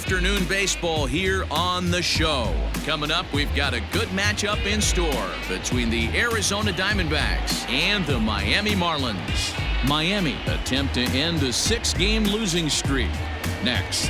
afternoon baseball here on the show. Coming up, we've got a good matchup in store between the Arizona Diamondbacks and the Miami Marlins. Miami attempt to end a 6-game losing streak. Next.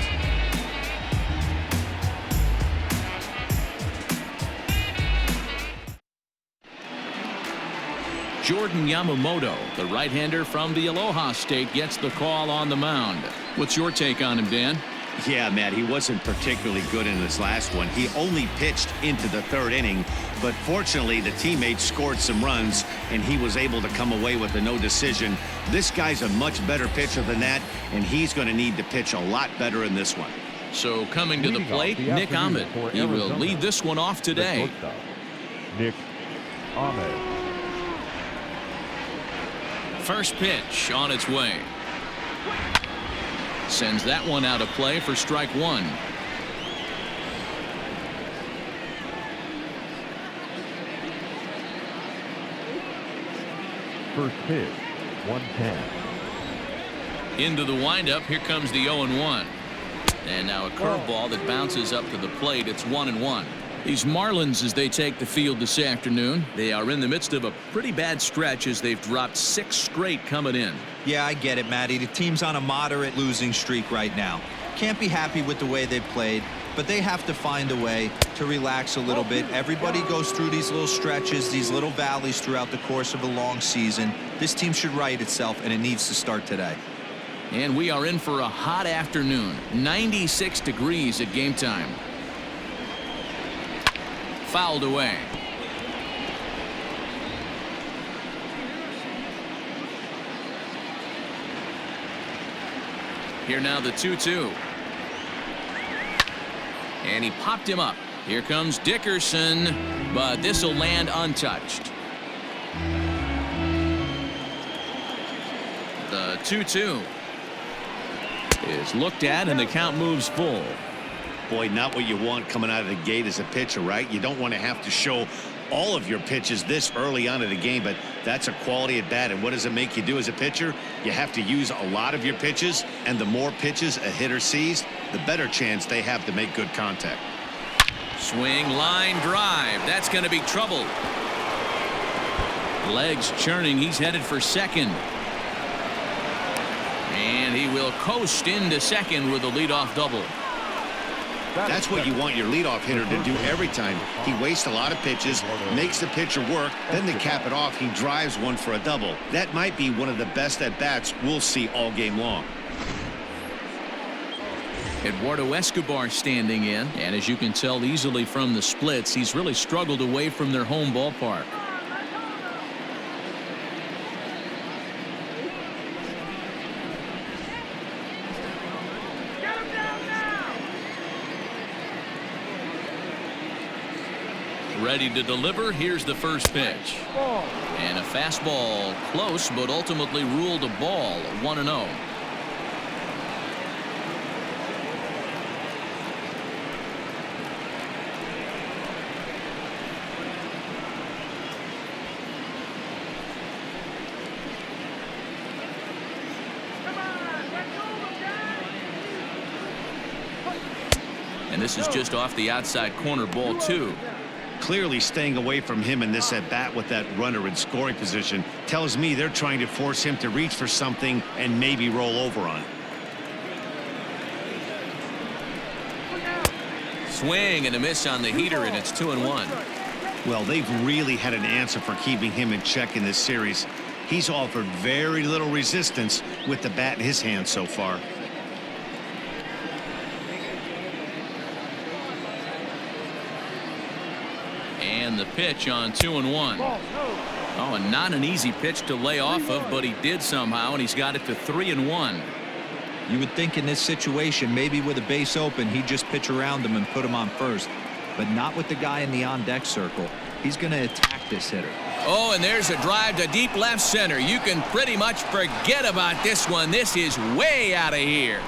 Jordan Yamamoto, the right-hander from the Aloha State, gets the call on the mound. What's your take on him, Dan? Yeah, Matt, he wasn't particularly good in his last one. He only pitched into the 3rd inning, but fortunately the teammates scored some runs and he was able to come away with a no decision. This guy's a much better pitcher than that, and he's going to need to pitch a lot better in this one. So coming to the plate, Nick Ahmed. He will lead this one off today. Nick Ahmed. First pitch on its way. Sends that one out of play for strike 1. First pitch, 110. Into the windup, here comes the 0-1. And now a curveball that bounces up to the plate. It's 1-1. These Marlins, as they take the field this afternoon, they are in the midst of a pretty bad stretch as they've dropped 6 straight coming in. Yeah, I get it, Matty. The team's on a moderate losing streak right now. Can't be happy with the way they played, but they have to find a way to relax a little bit. Everybody goes through these little stretches, these little valleys throughout the course of a long season. This team should right itself, and it needs to start today. And we are in for a hot afternoon. 96 degrees at game time. Fouled away. Here now the 2-2. And he popped him up. Here comes Dickerson, but this will land untouched. The 2-2 is looked at and the count moves full. Boy, not what you want coming out of the gate as a pitcher, right? You don't want to have to show all of your pitches this early on in the game, but that's a quality at bat. And what does it make you do as a pitcher? You have to use a lot of your pitches, and the more pitches a hitter sees, the better chance they have to make good contact. Swing, line drive. That's going to be trouble. Legs churning. He's headed for second. And he will coast into second with a leadoff double. That's what you want your leadoff hitter to do every time. He wastes a lot of pitches, makes the pitcher work, then to cap it off, he drives one for a double. That might be one of the best at-bats we'll see all game long. Eduardo Escobar standing in, and as you can tell easily from the splits, he's really struggled away from their home ballpark. Ready to deliver. Here's the first pitch. And a fastball close, but ultimately ruled a ball. 1-0. And this is just off the outside corner, ball 2. Clearly staying away from him in this at-bat with that runner in scoring position tells me they're trying to force him to reach for something and maybe roll over on it. Swing and a miss on the heater, and it's 2-1. Well, they've really had an answer for keeping him in check in this series. He's offered very little resistance with the bat in his hand so far. And the pitch on 2-1. Oh, and not an easy pitch to lay off of, but he did somehow, and he's got it to 3-1. You would think in this situation, maybe with a base open, he'd just pitch around him and put him on first, but not with the guy in the on-deck circle. He's going to attack this hitter. Oh, and there's a drive to deep left center. You can pretty much forget about this one. This is way out of here.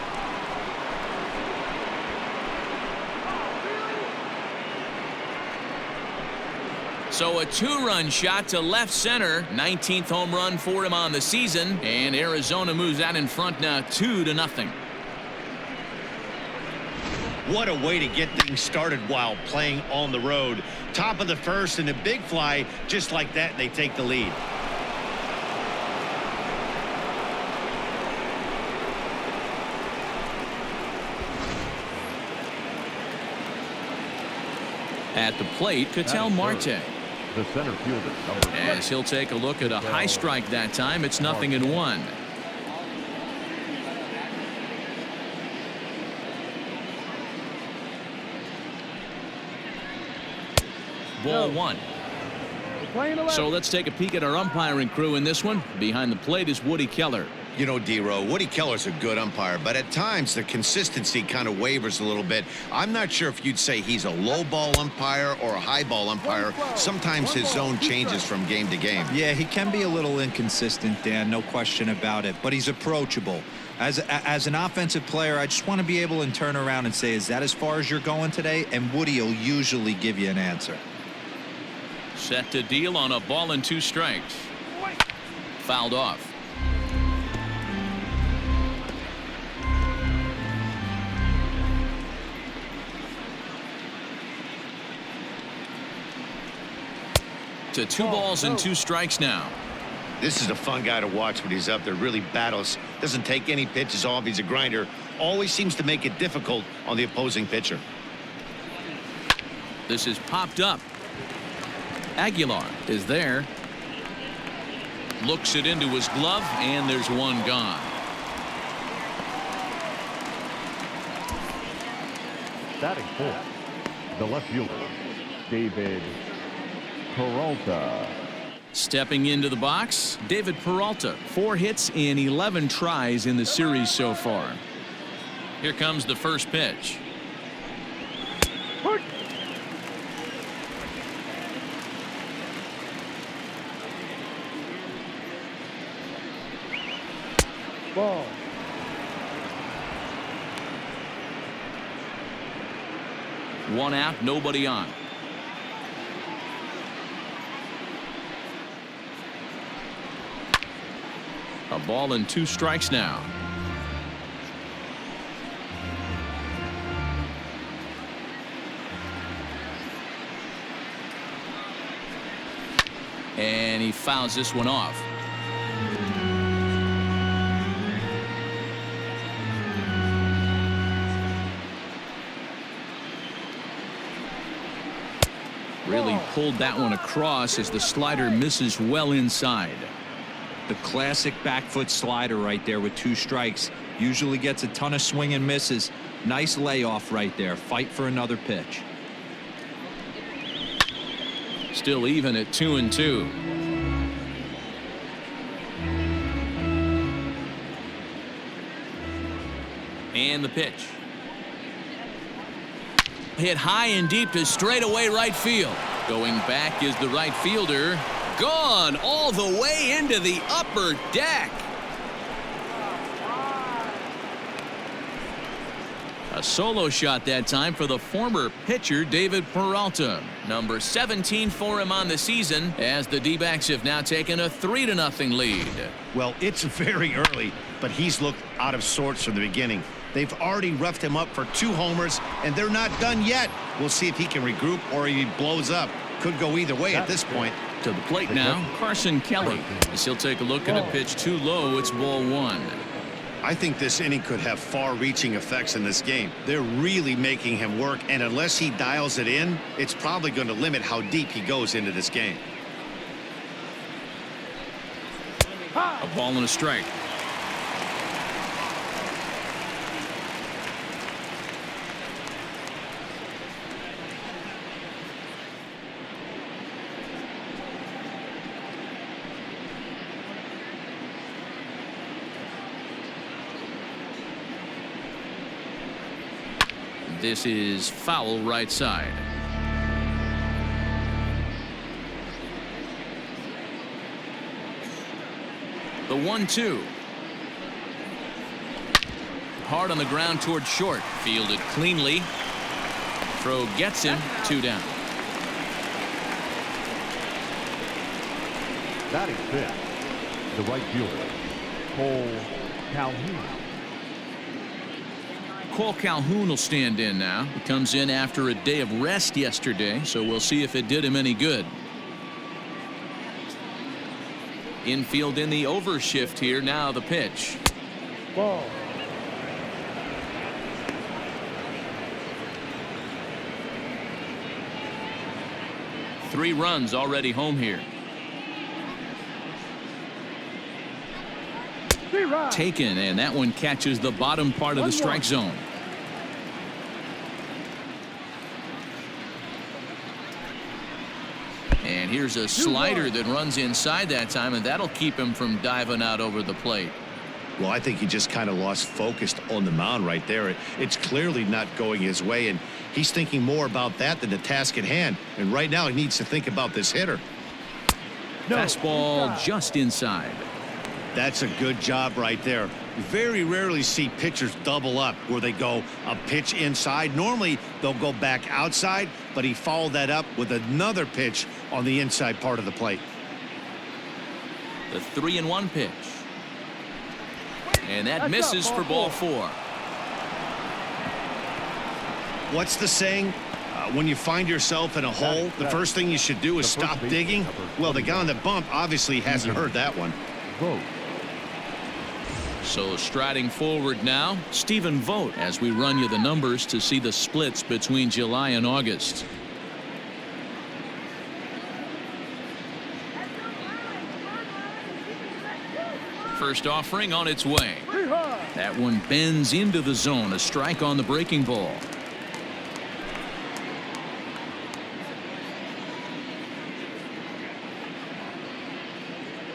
So a 2-run shot to left center. 19th home run for him on the season. And Arizona moves out in front now 2-0. What a way to get things started while playing on the road. Top of the first and a big fly just like that, and they take the lead. At the plate, Ketel Marte. The center fielder, number 3. As he'll take a look at a high strike that time. It's 0-1. Ball 1. So let's take a peek at our umpiring crew in this one. Behind the plate is Woody Keller. You know, D-Row, Woody Keller's a good umpire, but at times the consistency kind of wavers a little bit. I'm not sure if you'd say he's a low ball umpire or a high ball umpire. Sometimes his zone changes from game to game. Yeah, he can be a little inconsistent, Dan, no question about it, but he's approachable. As an offensive player, I just want to be able to turn around and say, is that as far as you're going today? And Woody will usually give you an answer. Set to deal on a ball and 2 strikes. Fouled off. To 2 balls and 2 strikes now. This is a fun guy to watch when he's up there. Really battles. Doesn't take any pitches off. He's a grinder. Always seems to make it difficult on the opposing pitcher. This is popped up. Aguilar is there. Looks it into his glove, and there's 1 gone. Batting 4th, the left fielder, David Peralta. Stepping into the box, David Peralta. 4 hits in 11 tries in the series so far. Here comes the first pitch. Ball. One out, nobody on. A ball and 2 strikes now. And he fouls this one off. Really pulled that one across as the slider misses well inside. The classic back foot slider right there with 2 strikes. Usually gets a ton of swing and misses. Nice layoff right there. Fight for another pitch. Still even at 2-2. And the pitch. Hit high and deep to straightaway right field. Going back is the right fielder. Gone all the way into the upper deck. A solo shot that time for the former pitcher David Peralta. Number 17 for him on the season as the D-backs have now taken a 3-0 lead. Well, it's very early, but he's looked out of sorts from the beginning. They've already roughed him up for 2 homers, and they're not done yet. We'll see if he can regroup or he blows up. Could go either way at this point. To the plate now, Carson Kelly. As he'll take a look at a pitch too low, it's ball 1. I think this inning could have far-reaching effects in this game. They're really making him work, and unless he dials it in, it's probably going to limit how deep he goes into this game. A ball and a strike. This is foul right side. The 1-2. Hard on the ground toward short. Fielded cleanly. Throw gets him. 2 down. Batting 5th, the right fielder, Cole Calhoun. Cole Calhoun will stand in now. He comes in after a day of rest yesterday, so we'll see if it did him any good. Infield in the overshift here. Now the pitch. Ball. Three runs already home here. Taken, and that one catches the bottom part of the strike zone. And here's a slider that runs inside that time, and that'll keep him from diving out over the plate. Well, I think he just kind of lost focus on the mound right there. It's clearly not going his way, and he's thinking more about that than the task at hand. And right now he needs to think about this hitter. Fastball just inside. That's a good job right there. You very rarely see pitchers double up where they go a pitch inside. Normally they'll go back outside, but he followed that up with another pitch on the inside part of the plate. The 3-1 pitch. And that misses for ball 4. What's the saying? When you find yourself in a hole, the first thing you should do is stop digging. Well, the guy on the bump obviously hasn't heard that one. Vote. So striding forward now, Stephen Vogt, as we run you the numbers to see the splits between July and August. First offering on its way. That one bends into the zone. A strike on the breaking ball.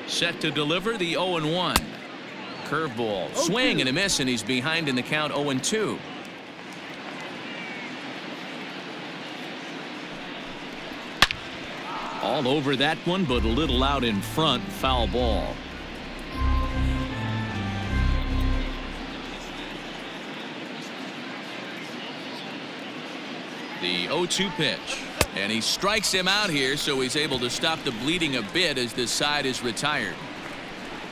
Set to deliver the 0-1. Curveball, swing and a miss, and he's behind in the count 0-2. All over that one, but a little out in front. Foul ball. The 0-2 pitch. And he strikes him out here, so he's able to stop the bleeding a bit as this side is retired.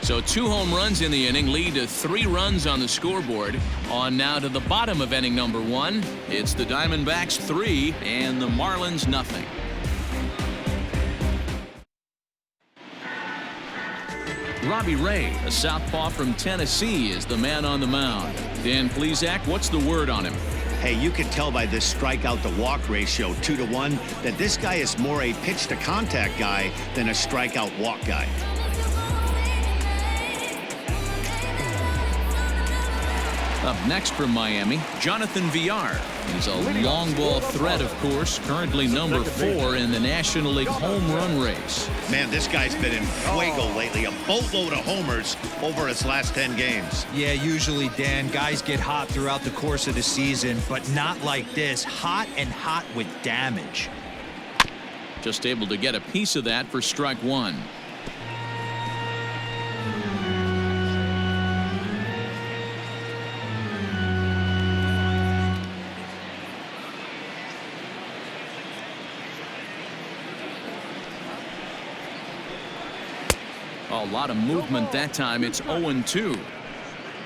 So 2 home runs in the inning lead to 3 runs on the scoreboard. On now to the bottom of inning number 1. It's the Diamondbacks 3 and the Marlins nothing. Robbie Ray, a southpaw from Tennessee, is the man on the mound. Dan Plesac, what's the word on him? Hey, you can tell by this strikeout to walk ratio 2-to-1 that this guy is more a pitch to contact guy than a strikeout walk guy. Up next from Miami, Jonathan Villar. He's a long ball threat, of course, currently number 4 in the National League home run race. Man, this guy's been in fuego lately. A boatload of homers over his last 10 games. Yeah, usually, Dan, guys get hot throughout the course of the season, but not like this. Hot and hot with damage. Just able to get a piece of that for strike 1. A lot of movement that time. It's 0-2.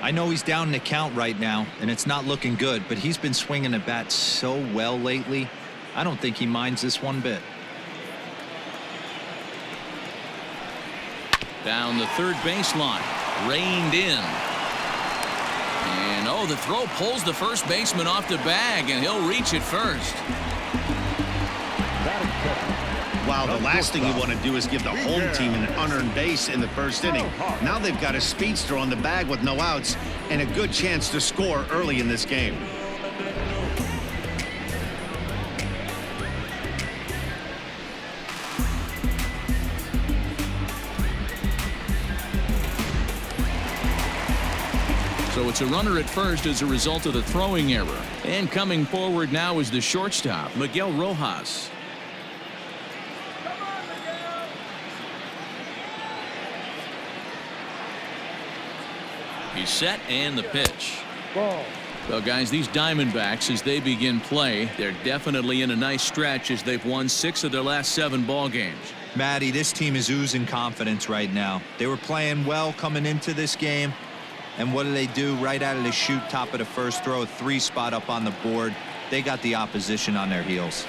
I know he's down in the count right now, and it's not looking good, but he's been swinging the bat so well lately. I don't think he minds this one bit. Down the third baseline. Reined in. And, oh, the throw pulls the first baseman off the bag, and he'll reach it first. Wow, the last thing you want to do is give the home team an unearned base in the first inning. Now they've got a speedster on the bag with no outs and a good chance to score early in this game. So it's a runner at first as a result of the throwing error. And coming forward now is the shortstop, Miguel Rojas. He's set, and the pitch. Ball. Well, guys, these Diamondbacks, as they begin play, they're definitely in a nice stretch as they've won 6 of their last 7 ball games. Matty, this team is oozing confidence right now. They were playing well coming into this game, And what do? Right out of the chute, top of the first, throw a 3 spot up on the board. They got the opposition on their heels.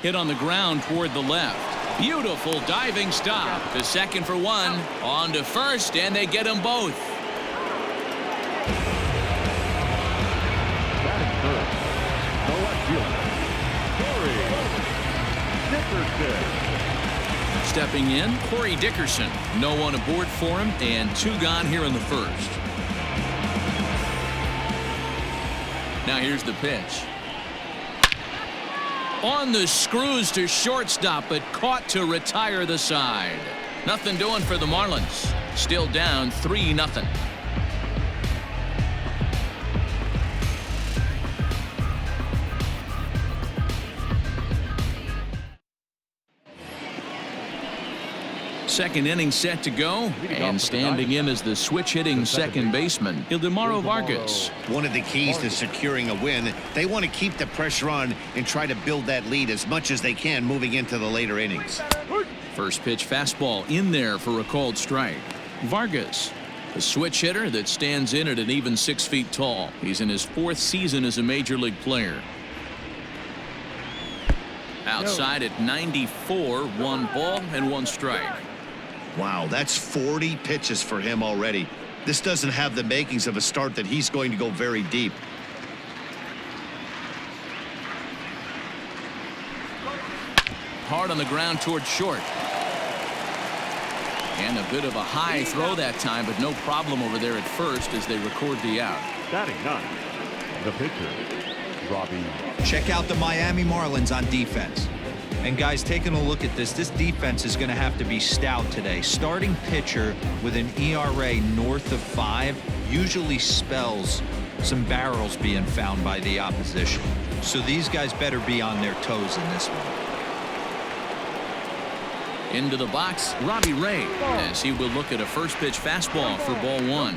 Hit on the ground toward the left. Beautiful diving stop. To second for one. On to first, and they get them both. Batting first, the left fielder, Corey Dickerson. Stepping in, Corey Dickerson. No one aboard for him, and 2 gone here in the first. Now here's the pitch. On the screws to shortstop, but caught to retire the side. Nothing doing for the Marlins. Still down 3-0. Second inning set to go, and standing in as the switch-hitting second baseman, Ildemaro Vargas. One of the keys to securing a win, they want to keep the pressure on and try to build that lead as much as they can moving into the later innings. First pitch fastball in there for a called strike. Vargas, a switch hitter that stands in at an even 6 feet tall. He's in his 4th season as a major league player. Outside at 94, 1 ball and 1 strike. Wow, that's 40 pitches for him already. This doesn't have the makings of a start that he's going to go very deep. Hard on the ground toward short. And a bit of a high throw that time, but no problem over there at first as they record the out. Batting 9, the pitcher, Robbie. Check out the Miami Marlins on defense. And guys, taking a look at this defense is going to have to be stout today. Starting pitcher with an ERA north of 5 usually spells some barrels being found by the opposition. So these guys better be on their toes in this one. Into the box, Robbie Ray, as he will look at a first pitch fastball for ball 1.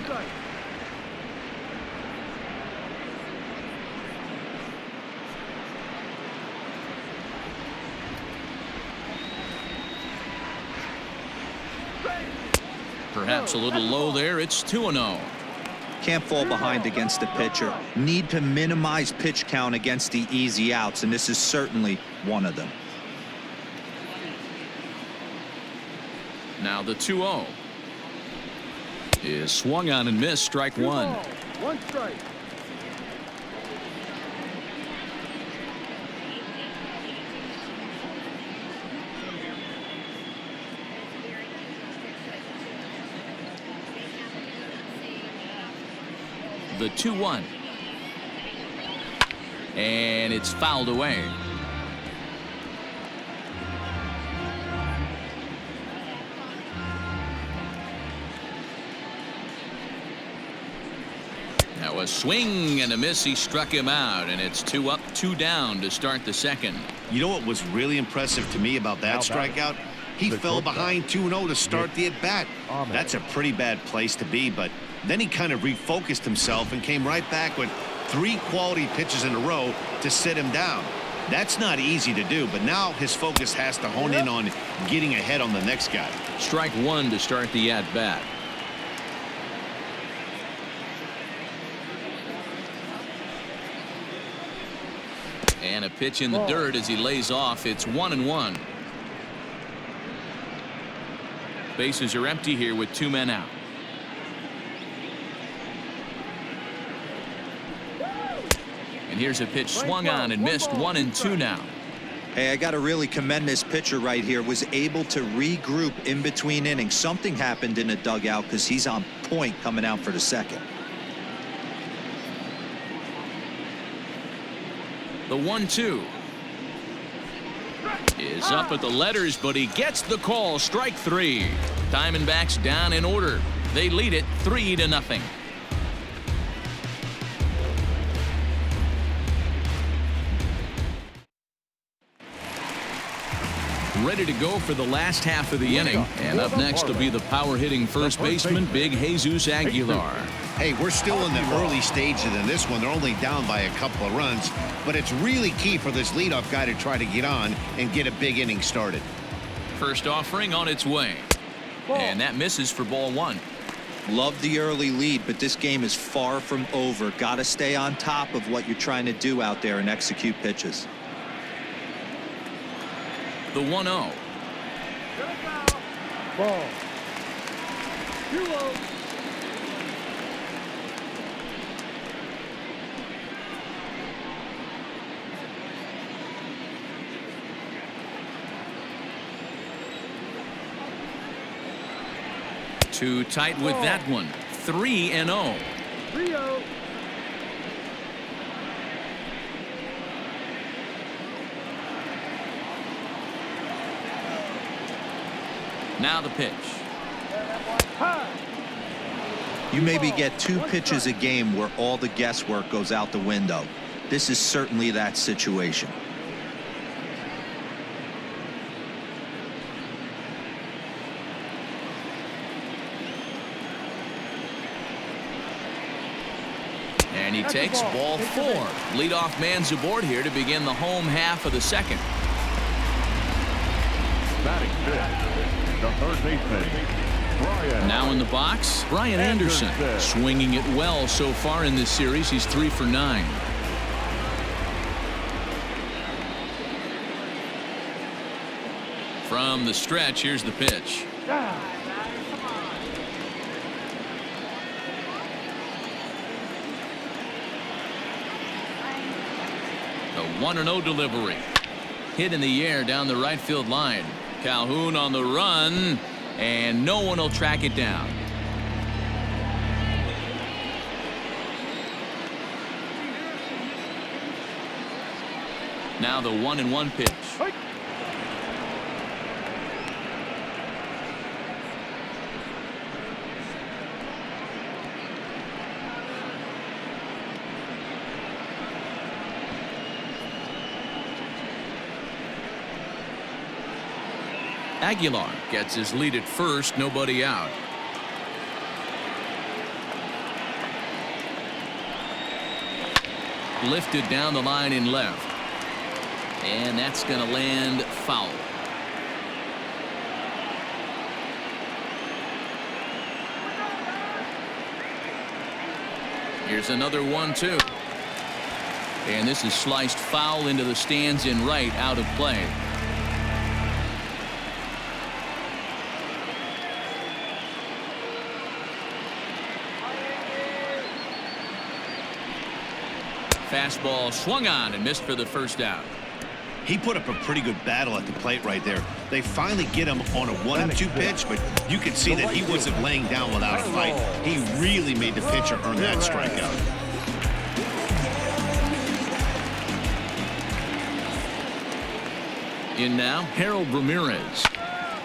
Perhaps a little low there. It's 2-0. Can't fall behind against the pitcher. Need to minimize pitch count against the easy outs, and this is certainly one of them. Now the 2-0 is swung on and missed. Strike 1. 1 strike. The 2-1. And it's fouled away. Now a swing and a miss. He struck him out, and it's 2 up, 2 down to start the second. You know what was really impressive to me about that strikeout? He fell behind 2-0 to start the at-bat. That's a pretty bad place to be, but then he kind of refocused himself and came right back with 3 quality pitches in a row to sit him down. That's not easy to do, but now his focus has to hone in on getting ahead on the next guy. Strike 1 to start the at-bat. And a pitch in the dirt as he lays off. It's 1-1. Bases are empty here with 2 men out. And here's a pitch swung on and missed. 1-2 now. Hey, I got to really commend this pitcher right here. Was able to regroup in between innings. Something happened in the dugout because he's on point coming out for the second. The 1-2 is up at the letters, but he gets the call. Strike 3. Diamondbacks down in order. They lead it 3-0. Ready to go for the last half of the inning. And up next will be the power-hitting first baseman, Big Jesus Aguilar. Hey, we're still in the early stages in this one. They're only down by a couple of runs, but it's really key for this leadoff guy to try to get on and get a big inning started. First offering on its way. And that misses for ball 1. Love the early lead, but this game is far from over. Got to stay on top of what you're trying to do out there and execute pitches. The 1-0. Ball. 2-0. Too tight with that one. 3-0. 3-0. Now the pitch. You maybe get 2 pitches a game where all the guesswork goes out the window. This is certainly that situation. And he takes ball 4. Leadoff man's aboard here to begin the home half of the second. Batting fifth, the third baseman, Brian. Now in the box, Brian Anderson. Swinging it well so far in this series. He's 3 for 9. From the stretch, here's the pitch. The 1-0 delivery. Hit in the air down the right field line. Calhoun on the run, and no one will track it down. Now the 1-1 pitch. Aguilar gets his lead at first, nobody out. Lifted down the line in left. And that's going to land foul. Here's another 1-2. And this is sliced foul into the stands in right, out of play. Fastball swung on and missed for the first out. He put up a pretty good battle at the plate right there. They finally get him on a 1-2 pitch, but you could see that he wasn't laying down without a fight. He really made the pitcher earn that strikeout. In now, Harold Ramirez.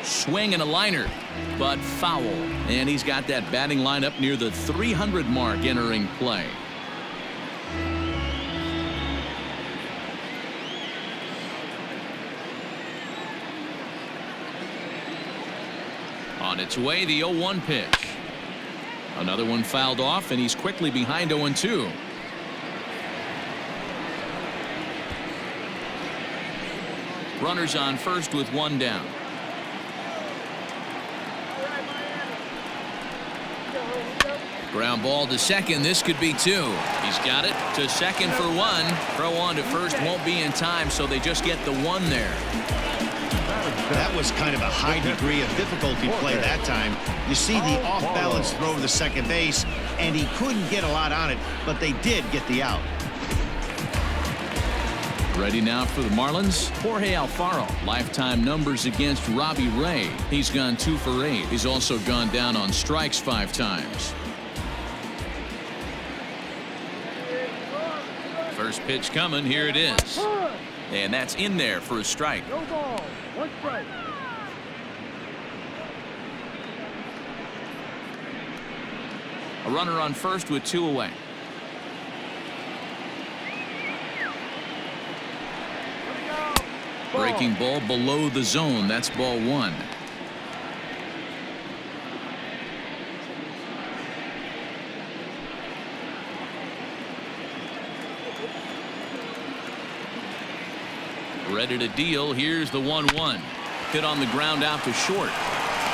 Swing and a liner, but foul. And he's got that batting lineup near the 300 mark entering play. On its way, the 0-1 pitch. Another one fouled off, and he's quickly behind 0-2. Runners on first with 1 down. Ground ball to second. This could be 2. He's got it to second for 1. Throw on to first won't be in time, so they just get the 1 there. That was kind of a high degree of difficulty play that time. You see the off-balance throw to second base, and he couldn't get a lot on it, but they did get the out. Ready now for the Marlins, Jorge Alfaro. Lifetime numbers against Robbie Ray. He's gone 2 for 8. He's also gone down on strikes 5 times. First pitch coming. Here it is. And that's in there for a strike. No ball. 1 strike. A runner on first with 2 away. Breaking ball below the zone. That's ball 1. Ready to deal. Here's the 1-1. Hit on the ground out to short.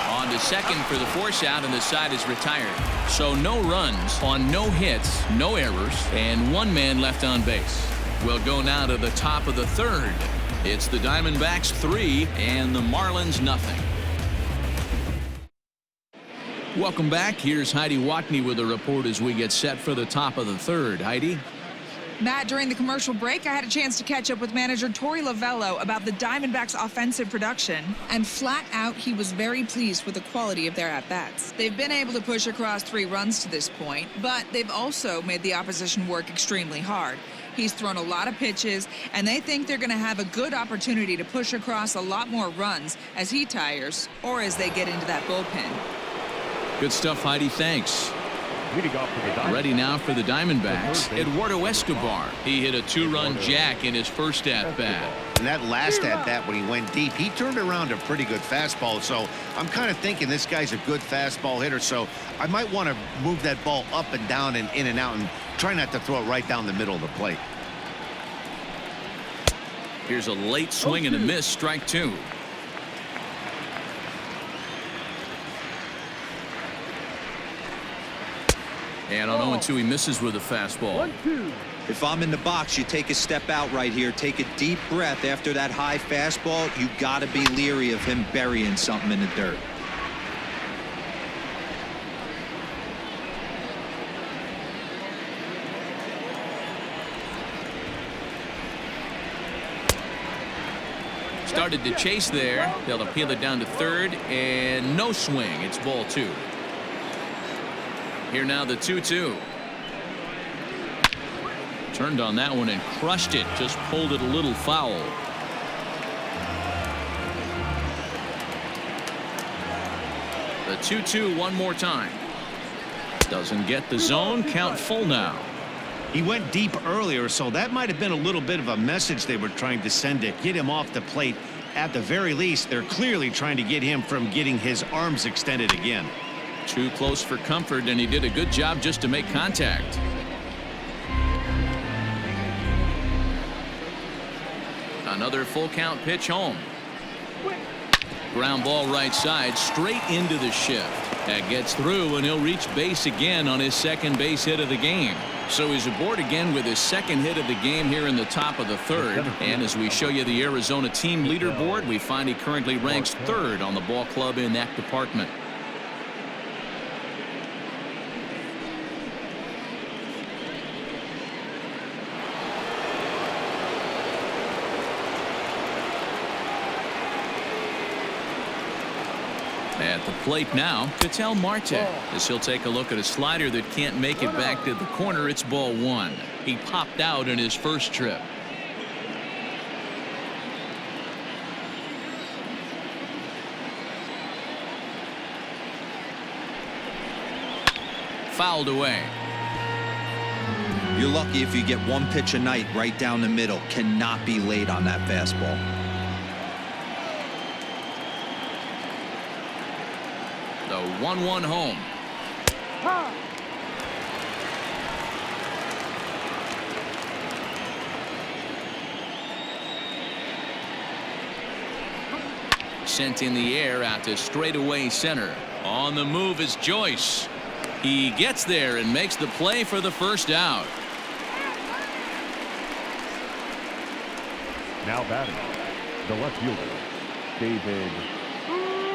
On to second for the force out, and the side is retired. So no runs on no hits, no errors, and one man left on base. We'll go now to the top of the third. It's the Diamondbacks 3 and the Marlins nothing. Welcome back. Here's Heidi Watney with a report as we get set for the top of the third. Heidi? Matt, during the commercial break, I had a chance to catch up with manager Torey Lovello about the Diamondbacks' offensive production. And flat out, he was very pleased with the quality of their at-bats. They've been able to push across 3 runs to this point, but they've also made the opposition work extremely hard. He's thrown a lot of pitches, and they think they're going to have a good opportunity to push across a lot more runs as he tires or as they get into that bullpen. Good stuff, Heidi. Thanks. Leading off for the Diamondbacks. Ready now for the Diamondbacks, Eduardo Escobar. He hit a 2-run jack in his first at-bat. And that last at-bat when he went deep, he turned around a pretty good fastball. So I'm kind of thinking this guy's a good fastball hitter. So I might want to move that ball up and down and in and out and try not to throw it right down the middle of the plate. Here's a late swing and a miss, strike 2. And on 0-2, he misses with a fastball. If I'm in the box, you take a step out right here, take a deep breath after that high fastball. You got to be leery of him burying something in the dirt. Started to chase there. They'll appeal it down to third, and no swing. It's ball 2. Here now the 2-2. Turned on that one and crushed it. Just pulled it a little foul. The 2-2 one more time. Doesn't get the zone. Count full now. He went deep earlier, so that might have been a little bit of a message they were trying to send to get him off the plate. At the very least, they're clearly trying to get him from getting his arms extended again. Too close for comfort, and he did a good job just to make contact. Another full count pitch home. Ground ball right side, straight into the shift. That gets through, and he'll reach base again on his second base hit of the game. So he's aboard again with his second hit of the game here in the top of the third. And as we show you the Arizona team leaderboard, we find he currently ranks third on the ball club in that department. At the plate now, Ketel Marte, as he'll take a look at a slider that can't make it back to the corner. It's ball 1. He popped out in his first trip. Fouled away. You're lucky if you get one pitch a night right down the middle. Cannot be late on that fastball. The 1-1 home. Sent in the air out to straightaway center. On the move is Joyce. He gets there and makes the play for the first out. Now batting, the left fielder, David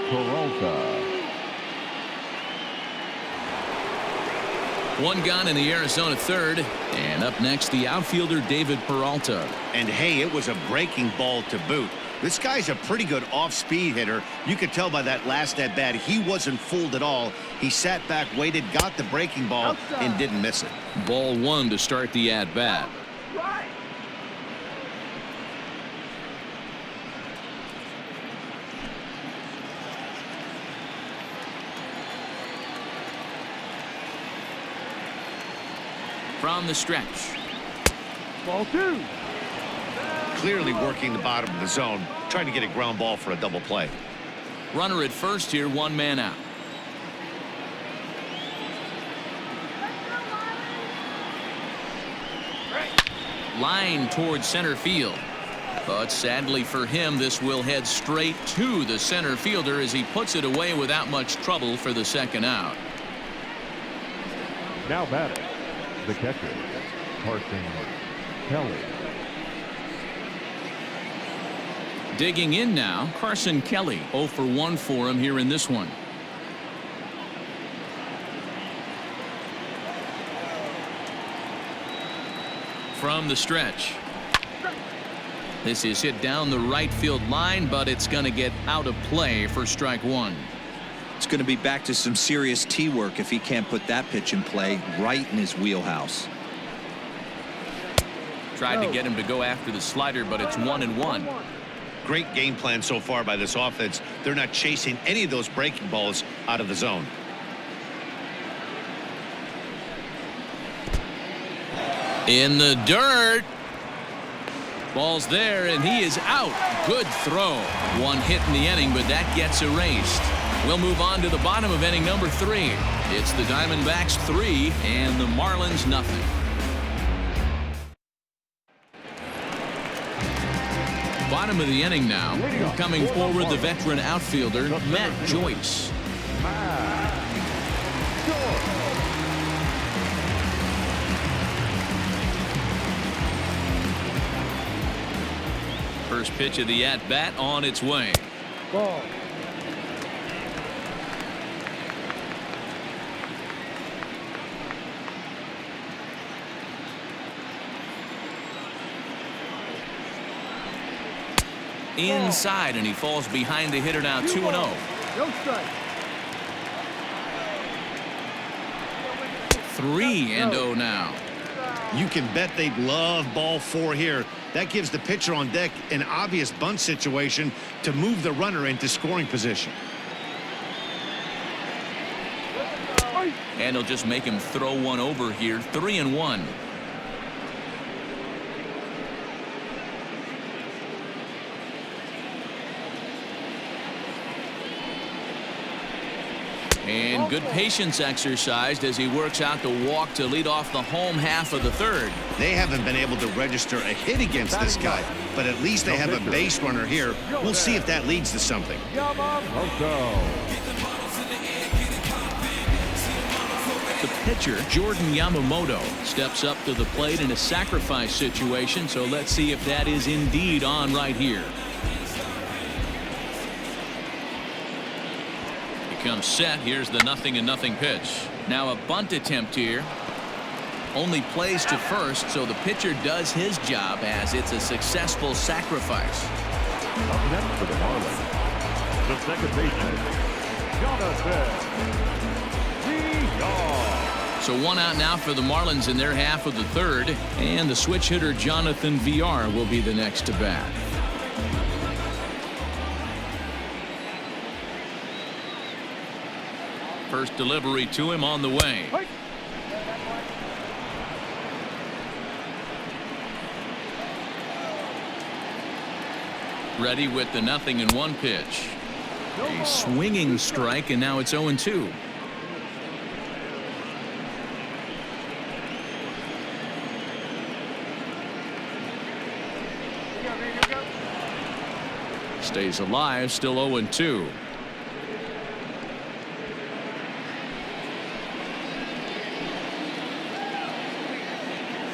Peralta. One gone in the Arizona third. And up next, the outfielder, David Peralta. And hey, it was a breaking ball to boot. This guy's a pretty good off-speed hitter. You could tell by that last at-bat he wasn't fooled at all. He sat back, waited, got the breaking ball, and didn't miss it. Ball 1 to start the at-bat. From the stretch. Ball 2. Clearly working the bottom of the zone, trying to get a ground ball for a double play. Runner at first here, 1 man out. Line towards center field. But sadly for him, this will head straight to the center fielder as he puts it away without much trouble for the second out. Now batting, the catcher, Carson Kelly. Digging in now, Carson Kelly. 0 for 1 for him here in this one. From the stretch. This is hit down the right field line, but it's going to get out of play for strike one. It's going to be back to some serious tee work if he can't put that pitch in play right in his wheelhouse. Tried to get him to go after the slider, but it's 1-1. Great game plan so far by this offense. They're not chasing any of those breaking balls out of the zone. In the dirt. Ball's there, and he is out. Good throw. One hit in the inning, but that gets erased. We'll move on to the bottom of inning number 3. It's the Diamondbacks 3 and the Marlins nothing. Bottom of the inning now. Coming forward, the veteran outfielder, Matt Joyce. First pitch of the at-bat on its way. Ball. Inside, and he falls behind the hitter now. 2-0. No strike. 3-0 now. You can bet they'd love ball 4 here. That gives the pitcher on deck an obvious bunt situation to move the runner into scoring position. And he'll just make him throw one over here. 3-1. And good patience exercised as he works out the walk to lead off the home half of the third. They haven't been able to register a hit against this guy, but at least they have a base runner here. We'll see if that leads to something. The pitcher, Jordan Yamamoto, steps up to the plate in a sacrifice situation, so let's see if that is indeed on right here. Comes set. Here's the 0-0 pitch. Now a bunt attempt here. Only plays to first, so the pitcher does his job as it's a successful sacrifice. Up next for the Marlins, the second baseman, Jonathan. So one out now for the Marlins in their half of the third, and the switch hitter Jonathan VR will be the next to bat. First delivery to him on the way. Ready with the 0-1 pitch. A swinging strike, and now it's 0-2. Stays alive, still 0-2.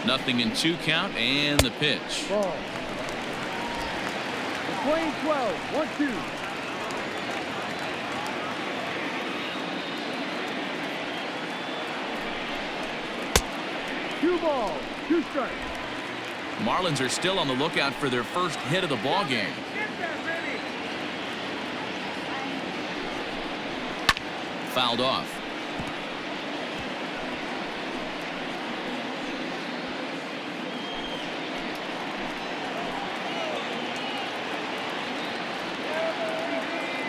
Nothing in 2 count, and the pitch. Ball. Swing 12, 1-2. 2 balls, 2 strikes. Marlins are still on the lookout for their first hit of the ball game. Fouled off.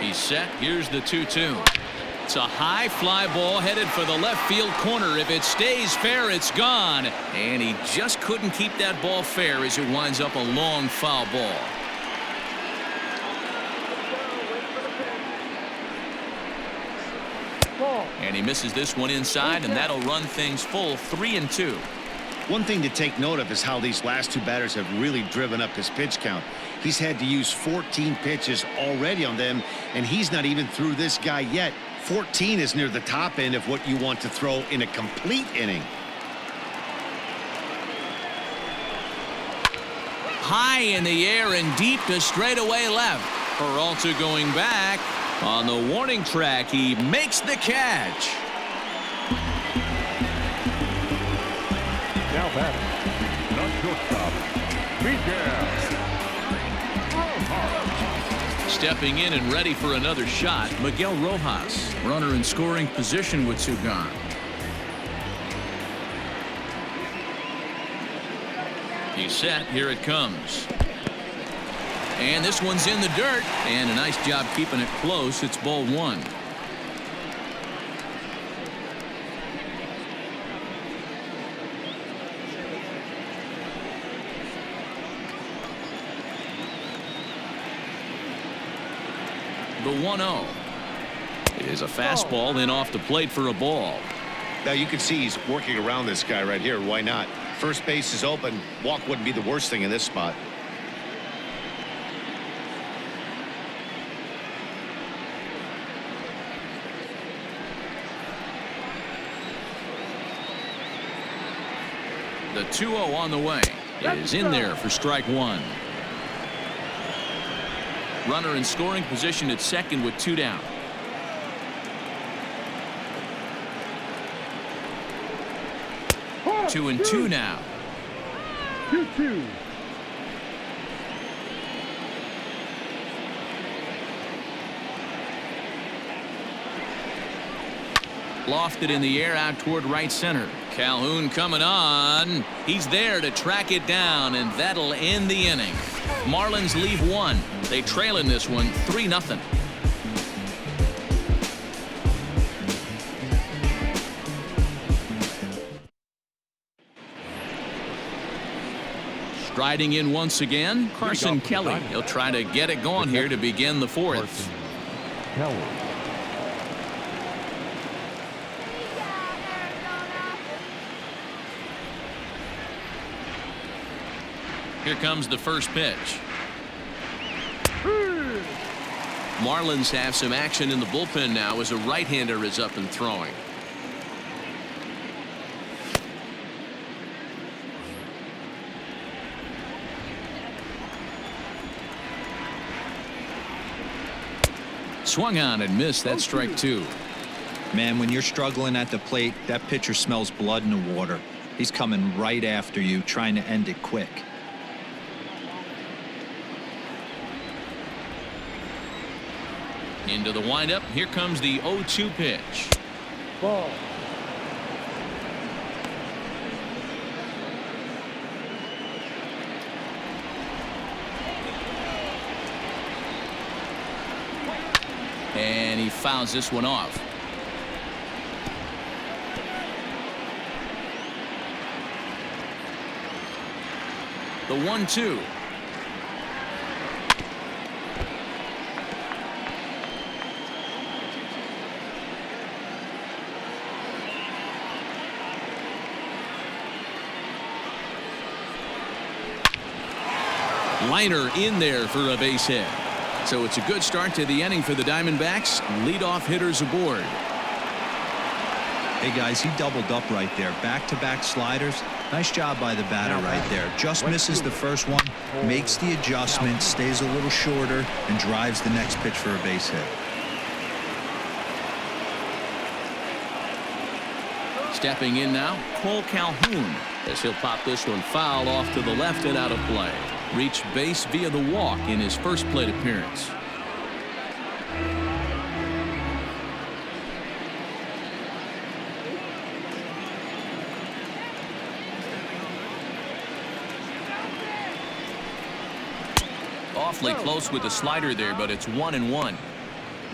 He's set. Here's the 2-2. It's a high fly ball headed for the left field corner. If it stays fair, it's gone. And he just couldn't keep that ball fair as it winds up a long foul ball. And he misses this one inside, and that'll run things full 3-2. One thing to take note of is how these last two batters have really driven up his pitch count. He's had to use 14 pitches already on them, and he's not even through this guy yet. 14 is near the top end of what you want to throw in a complete inning. High in the air and deep to straightaway left. Peralta going back. On the warning track, he makes the catch. Now batting, non-shortstop, Miguel. Stepping in and ready for another shot, Miguel Rojas. Runner in scoring position with two gone. He's set. Here it comes. And this one's in the dirt. And a nice job keeping it close. It's ball one. The 1-0 is a fastball in off the plate for a ball. Now you can see he's working around this guy right here. Why not? First base is open. Walk wouldn't be the worst thing in this spot. The 2-0 on the way is in there for strike one. Runner in scoring position at second with two down. Two and two now. 2-2. Lofted in the air out toward right center. Calhoun coming on. He's there to track it down, and that'll end the inning. Marlins leave one. They trail in this one 3-0. Striding in once again, Carson Kelly. He'll try to get it going here to begin the fourth. Kelly. Here comes the first pitch. Marlins have some action in the bullpen now as a right-hander is up and throwing. Swung on and missed. That's strike two. Man, when you're struggling at the plate, that pitcher smells blood in the water. He's coming right after you, trying to end it quick. Into the windup. Here comes the 0-2 pitch. Ball. And he fouls this one off. The 1-2. Liner in there for a base hit. So it's a good start to the inning for the Diamondbacks. Leadoff hitters aboard. Hey guys, he doubled up right there. Back-to-back sliders. Nice job by the batter right there. Just misses the first one, makes the adjustment, stays a little shorter, and drives the next pitch for a base hit. Stepping in now, Cole Calhoun, as he'll pop this one foul off to the left and out of play. Reached base via the walk in his first plate appearance. Awfully close with the slider there, but it's 1-1.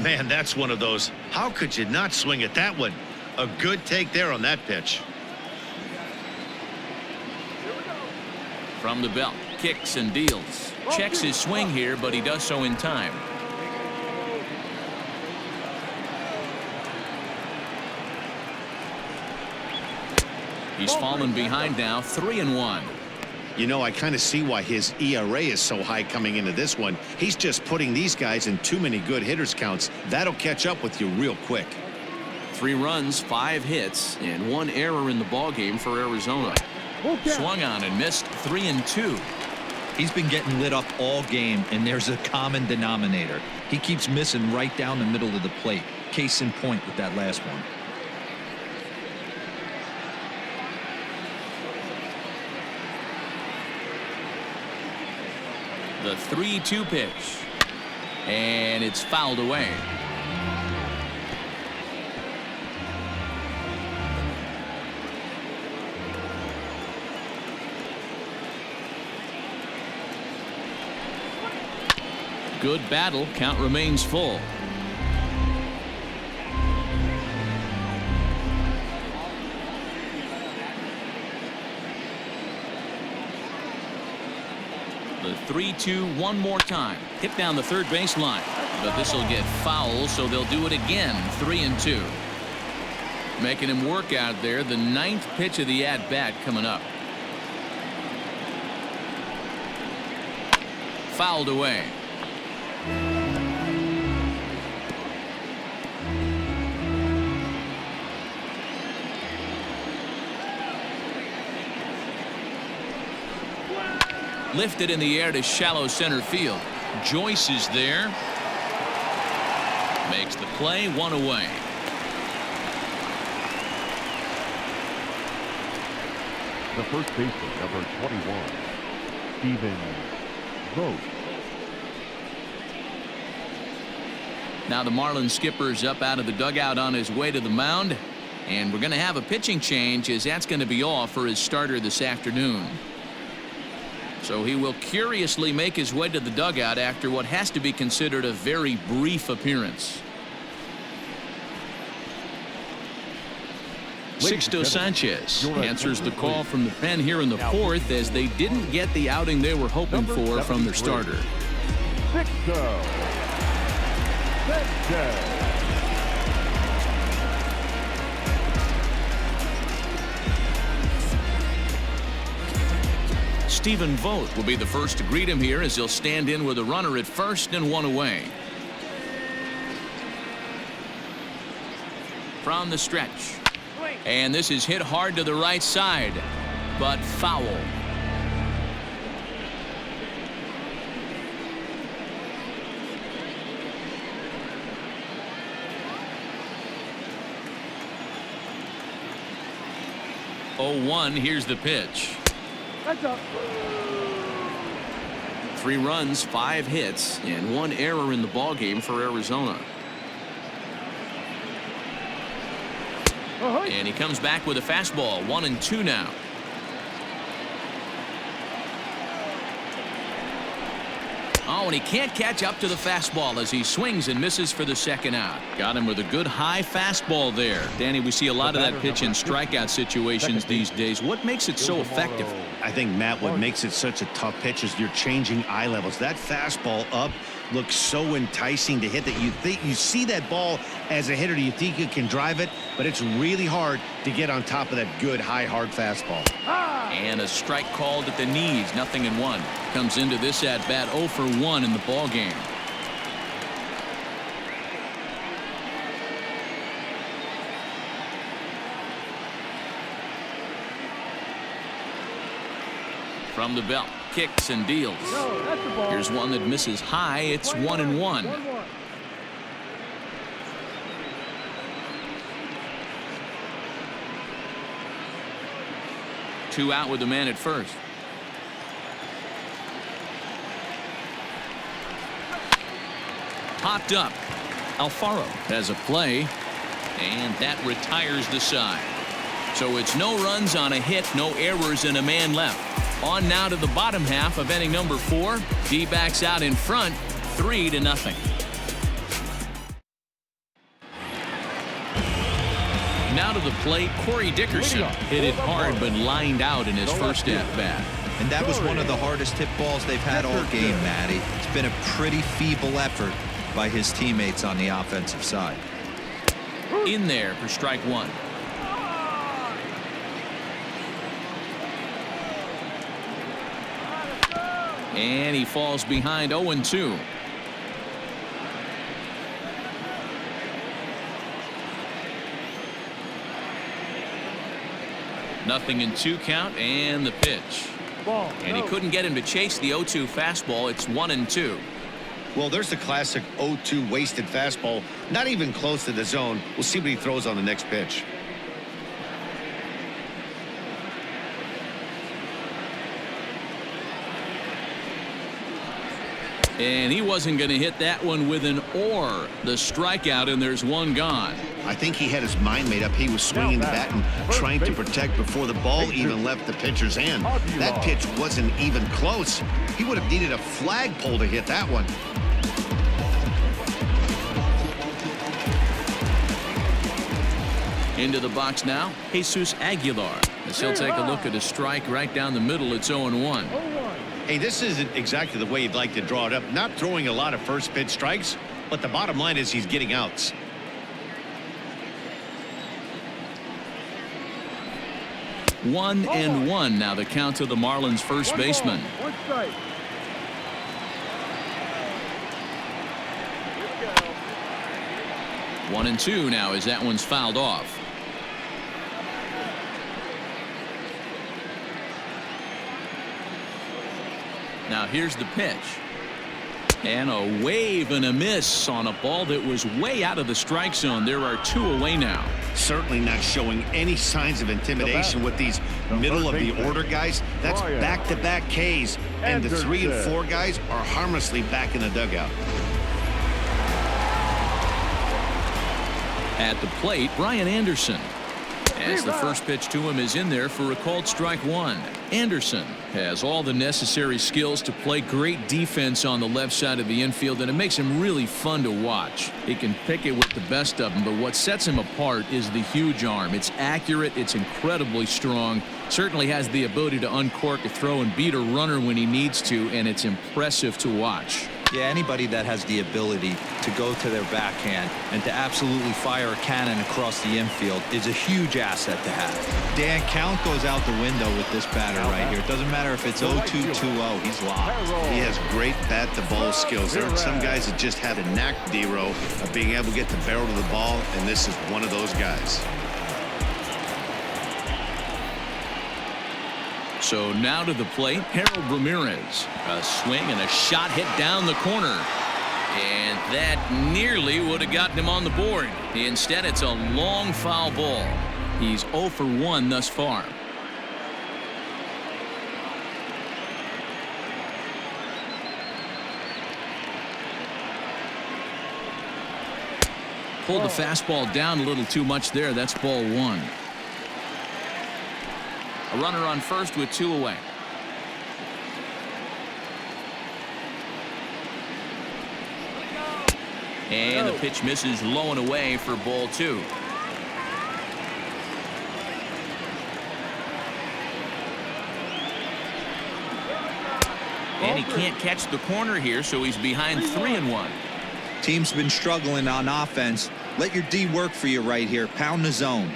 Man, that's one of those. How could you not swing at that one? A good take there on that pitch. From the belt, kicks and deals. Checks his swing here, but he does so in time. He's fallen behind now, 3-1. You know, I kind of see why his ERA is so high coming into this one. He's just putting these guys in too many good hitters counts. That'll catch up with you real quick. 3 runs, 5 hits, and 1 error in the ballgame for Arizona. Swung on and missed, 3-2. He's been getting lit up all game, and there's a common denominator. He keeps missing right down the middle of the plate. Case in point with that last one. The 3-2 pitch. And it's fouled away. Good battle. Count remains full. The 3-2 one more time. Hit down the third baseline. But this will get foul, so they'll do it again. 3-2. Making him work out there. The 9th pitch of the at-bat coming up. Fouled away. Lifted in the air to shallow center field. Joyce is there. Makes the play, 1 away. The first baseman, number 21, Steven Vogt. Now the Marlins skipper's up out of the dugout on his way to the mound. And we're going to have a pitching change, as that's going to be all for his starter this afternoon. So he will curiously make his way to the dugout after what has to be considered a very brief appearance. Sixto Sanchez answers the call from the pen here in the 4th, as they didn't get the outing they were hoping for from their starter. Sixto Sanchez. Steven Vogt will be the first to greet him here, as he'll stand in with a runner at first and 1 away. From the stretch. And this is hit hard to the right side, but foul. Oh, 1, here's the pitch. 3 runs, 5 hits, and 1 error in the ballgame for Arizona. And he comes back with a fastball. 1-2 now. Oh, and he can't catch up to the fastball as he swings and misses for the second out. Got him with a good high fastball there. Danny, we see a lot of that pitch in strikeout situations these days. What makes it so effective? I think, Matt, what makes it such a tough pitch is you're changing eye levels. That fastball up looks so enticing to hit that you see that ball as a hitter, you think you can drive it, but it's really hard to get on top of that good high hard fastball. And a strike called at the knees. 0-1. Comes into this at bat 0 for 1 in the ball game. From the belt, kicks and deals. Here's one that misses high. It's 1-1. Two out with the man at first. Popped up. Alfaro has a play, and that retires the side. So it's no runs on a hit, no errors, and a man left. On now to the bottom half of inning number 4. D-backs out in front, 3-0. Now to the plate, Corey Dickerson hit it hard but lined out in his first at-bat. And that was one of the hardest hit balls they've had all game, Matty. It's been a pretty feeble effort by his teammates on the offensive side. In there for strike 1. And he falls behind 0-2. Nothing in 2 count, and the pitch. And he couldn't get him to chase the 0-2 fastball. It's 1-2. Well, there's the classic 0-2 wasted fastball. Not even close to the zone. We'll see what he throws on the next pitch. And he wasn't going to hit that one with an or. The strikeout, and there's one gone. I think he had his mind made up. He was swinging the bat and trying to protect before the ball even left the pitcher's hand. That pitch wasn't even close. He would have needed a flagpole to hit that one. Into the box now, Jesus Aguilar. As he'll take a look at a strike right down the middle. It's 0-1. Hey, this isn't exactly the way you'd like to draw it up. Not throwing a lot of first pitch strikes, but the bottom line is he's getting outs. One and one now the count to the Marlins first baseman. 1-2 now as that one's fouled off. Now here's the pitch. And a wave and a miss on a ball that was way out of the strike zone. There are 2 away now. Certainly not showing any signs of intimidation with these middle of the order guys. That's back-to-back Ks. And the 3 and 4 guys are harmlessly back in the dugout. At the plate, Brian Anderson. As the first pitch to him is in there for a called strike 1. Anderson has all the necessary skills to play great defense on the left side of the infield, and it makes him really fun to watch. He can pick it with the best of them, but what sets him apart is the huge arm. It's accurate, it's incredibly strong, certainly has the ability to uncork a throw and beat a runner when he needs to, and it's impressive to watch. Yeah, anybody that has the ability to go to their backhand and to absolutely fire a cannon across the infield is a huge asset to have. Dan, count goes out the window with this batter right here. It doesn't matter if it's 0-2, 2-0. He's locked. He has great bat-to-ball skills. There are some guys that just have a knack, D-Row, of being able to get the barrel to the ball, and this is one of those guys. So now to the plate, Harold Ramirez. A swing and a shot hit down the corner. And that nearly would have gotten him on the board. Instead, it's a long foul ball. He's 0 for 1 thus far. Pulled the fastball down a little too much there. That's ball 1. A runner on first with 2 away. And the pitch misses low and away for ball 2. And he can't catch the corner here, so he's behind 3-1. Team's been struggling on offense. Let your D work for you right here. Pound the zone.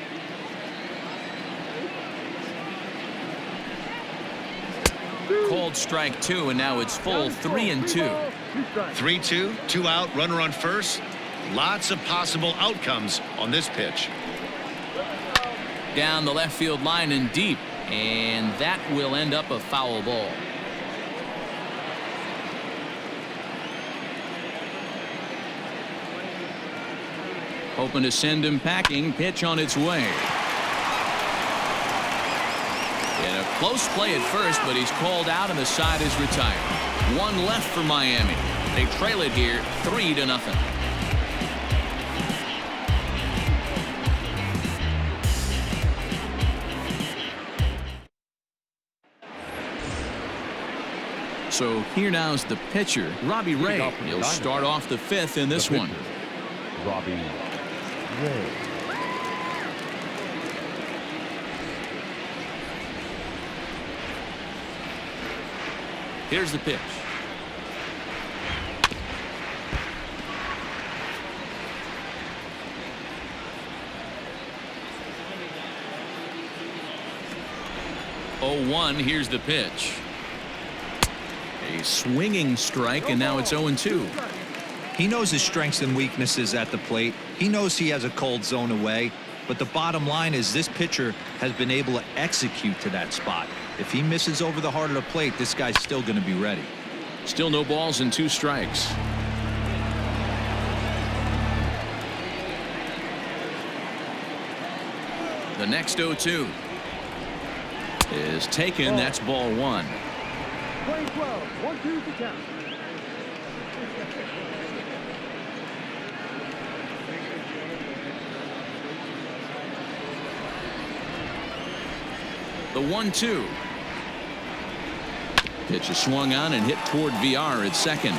Called strike 2, and now it's full 3-2. 3-2, 2 out, runner on first. Lots of possible outcomes on this pitch. Down the left field line and deep, and that will end up a foul ball. Hoping to send him packing. Pitch on its way. In a close play at first, but he's called out and the side is retired. 1 left for Miami. They trail it here 3-0. So here now's the pitcher, Robbie Ray. He'll start off the 5th in this one. Robbie Ray. Here's the pitch. Oh, 1. Here's the pitch. A swinging strike, and now it's 0-2. He knows his strengths and weaknesses at the plate. He knows he has a cold zone away. But the bottom line is this pitcher has been able to execute to that spot. If he misses over the heart of the plate, this guy's still going to be ready. Still no balls and 2 strikes. The next 0-2 is taken. That's ball 1. Play 12, 1-2 to count. The 1-2. Pitch is swung on and hit toward VR at second.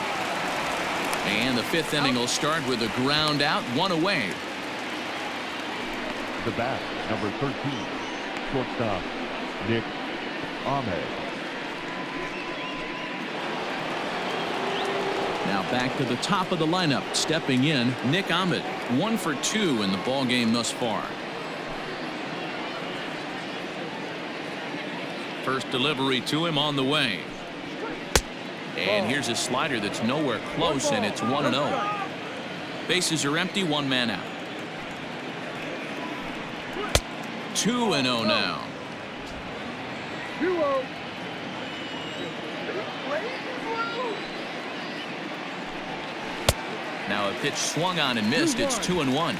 And the 5th inning will start with a ground out, 1 away. The bat, number 13, shortstop, Nick Ahmed. Now back to the top of the lineup. Stepping in, Nick Ahmed. 1 for 2 in the ball game thus far. First delivery to him on the way. And here's a slider that's nowhere close, and it's 1-0. Bases are empty, 1 man out. 2-0 now. 2-0. Now a pitch swung on and missed. It's 2-1.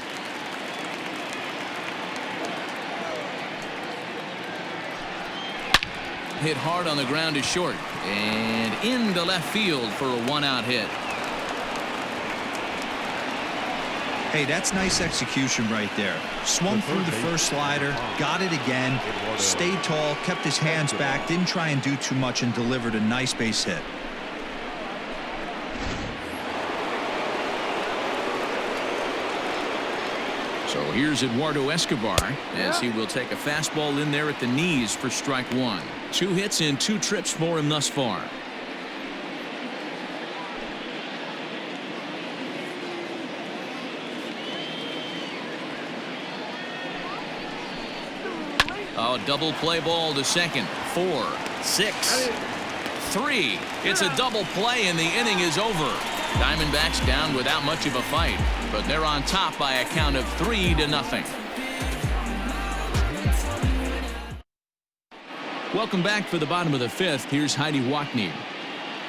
Hit hard on the ground is short and into left field for a 1-out hit. Hey, that's nice execution right there. Swung through the first slider, got it again, stayed tall, kept his hands back, didn't try and do too much, and delivered a nice base hit. So here's Eduardo Escobar as he will take a fastball in there at the knees for strike 1. 2 hits and 2 trips for him thus far. Oh, double play ball to second. 4, 6, 3. It's a double play and the inning is over. Diamondbacks down without much of a fight, but they're on top by a count of 3-0. Welcome back for the bottom of the 5th. Here's Heidi Watney.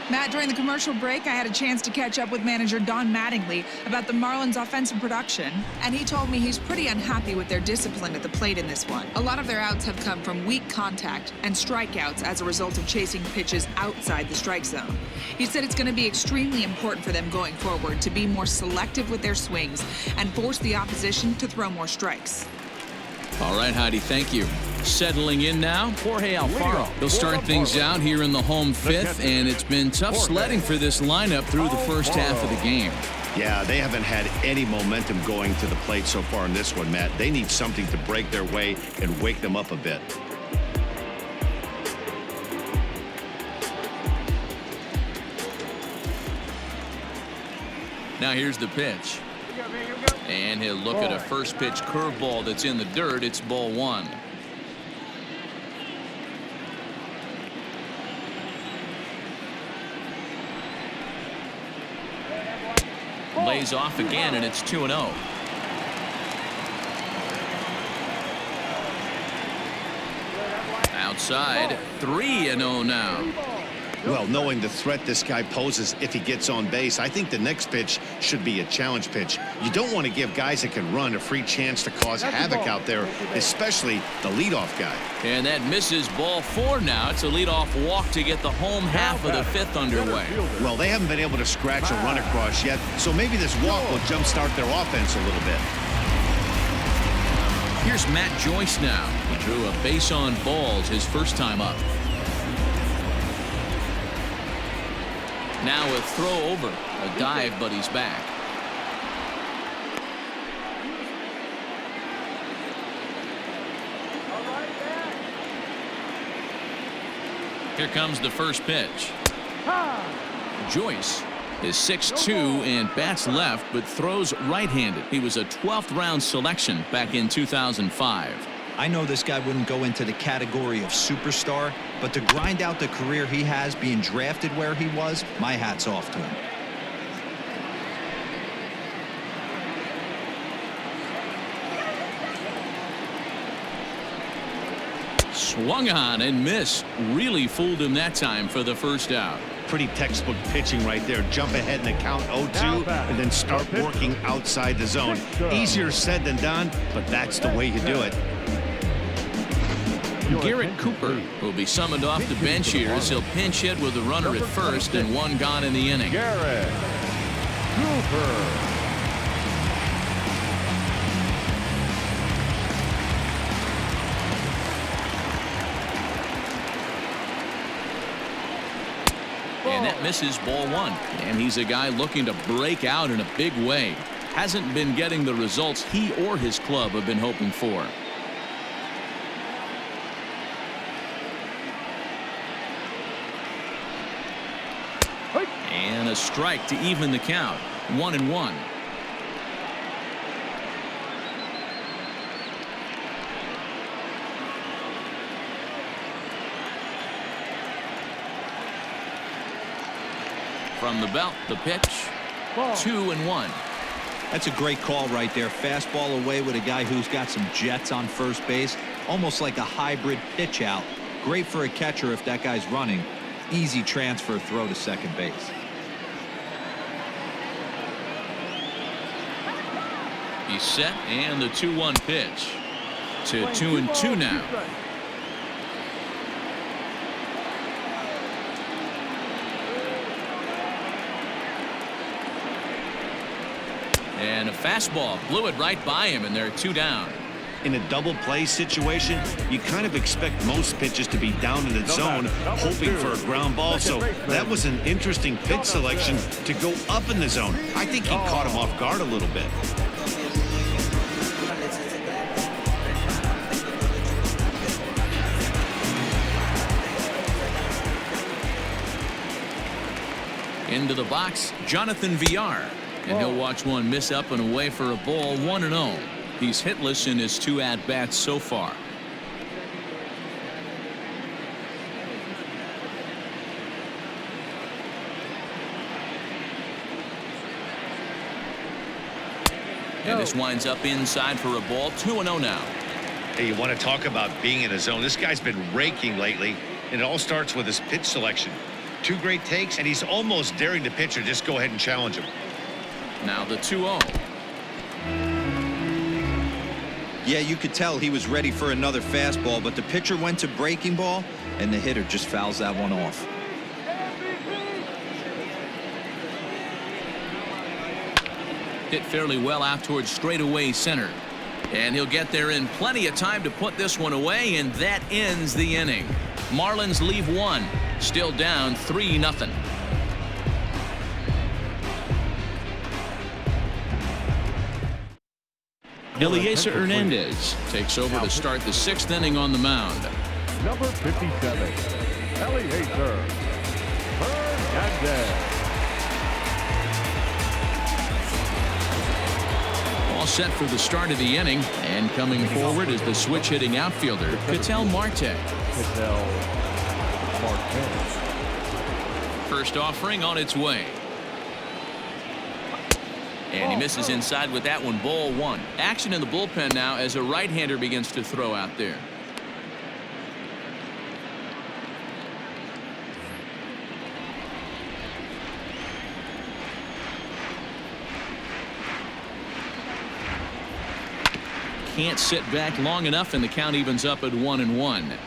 Matt, during the commercial break, I had a chance to catch up with manager Don Mattingly about the Marlins' offensive production, and he told me he's pretty unhappy with their discipline at the plate in this one. A lot of their outs have come from weak contact and strikeouts as a result of chasing pitches outside the strike zone. He said it's going to be extremely important for them going forward to be more selective with their swings and force the opposition to throw more strikes. All right, Heidi, thank you. Settling in now, Jorge Alfaro. He'll start things out here in the home 5th, and it's been tough sledding for this lineup through the first half of the game. Yeah, they haven't had any momentum going to the plate so far in this one, Matt. They need something to break their way and wake them up a bit. Now here's the pitch. And he'll look at a first pitch curveball that's in the dirt. It's ball 1. Lays off again, and it's 2-0. Outside, 3-0 now. Well, knowing the threat this guy poses if he gets on base, I think the next pitch should be a challenge pitch. You don't want to give guys that can run a free chance to cause havoc out there, especially the leadoff guy. And that misses ball 4 now. It's a leadoff walk to get the home half of the 5th underway. Well, they haven't been able to scratch a run across yet, so maybe this walk will jumpstart their offense a little bit. Here's Matt Joyce now. He drew a base on balls his first time up. Now a throw over, a dive, but he's back. Here comes the first pitch. Joyce is 6'2" and bats left, but throws right-handed. He was a 12th round selection back in 2005. I know this guy wouldn't go into the category of superstar, but to grind out the career he has being drafted where he was, my hat's off to him. Swung on and missed. Really fooled him that time for the first out. Pretty textbook pitching right there. Jump ahead in the count 0-2 and then start working outside the zone. Easier said than done, but that's the way you do it. Garrett Cooper will be summoned off the bench here as he'll pinch hit with a runner at first and one gone in the inning. Garrett Cooper. And that misses ball one. And he's a guy looking to break out in a big way. Hasn't been getting the results he or his club have been hoping for. And a strike to even the count. 1-1. From the belt, the pitch. 2-1. That's a great call right there. Fastball away with a guy who's got some jets on first base. Almost like a hybrid pitch out. Great for a catcher if that guy's running. Easy transfer throw to second base. He's set, and the 2-1 pitch. To 2-2 now. And a fastball blew it right by him, and they're 2 down. In a double play situation, you kind of expect most pitches to be down in the zone, hoping for a ground ball. So that was an interesting pitch selection to go up in the zone. I think he caught him off guard a little bit. Into the box, Jonathan Villar. And he'll watch one miss up and away for a ball. 1-0. He's hitless in his 2 at-bats so far. And this winds up inside for a ball. 2-0 now. Hey, you want to talk about being in a zone? This guy's been raking lately, and it all starts with his pitch selection. 2 great takes, and he's almost daring the pitcher just go ahead and challenge him. Now the 2-0. Yeah, you could tell he was ready for another fastball, but the pitcher went to breaking ball, and the hitter just fouls that one off. Hit fairly well out towards straightaway center. And he'll get there in plenty of time to put this one away, and that ends the inning. Marlins leave 1. Still down 3-0. Eliezer Hernandez takes over to start the 6th inning on the mound. Number 57, Eliezer Hernandez. All set for the start of the inning, and coming forward is the switch-hitting outfielder, Ketel Marte. First offering on its way. And he misses inside with that one. Ball 1. Action in the bullpen now as a right-hander begins to throw out there. Can't sit back long enough, and the count evens up at 1-1.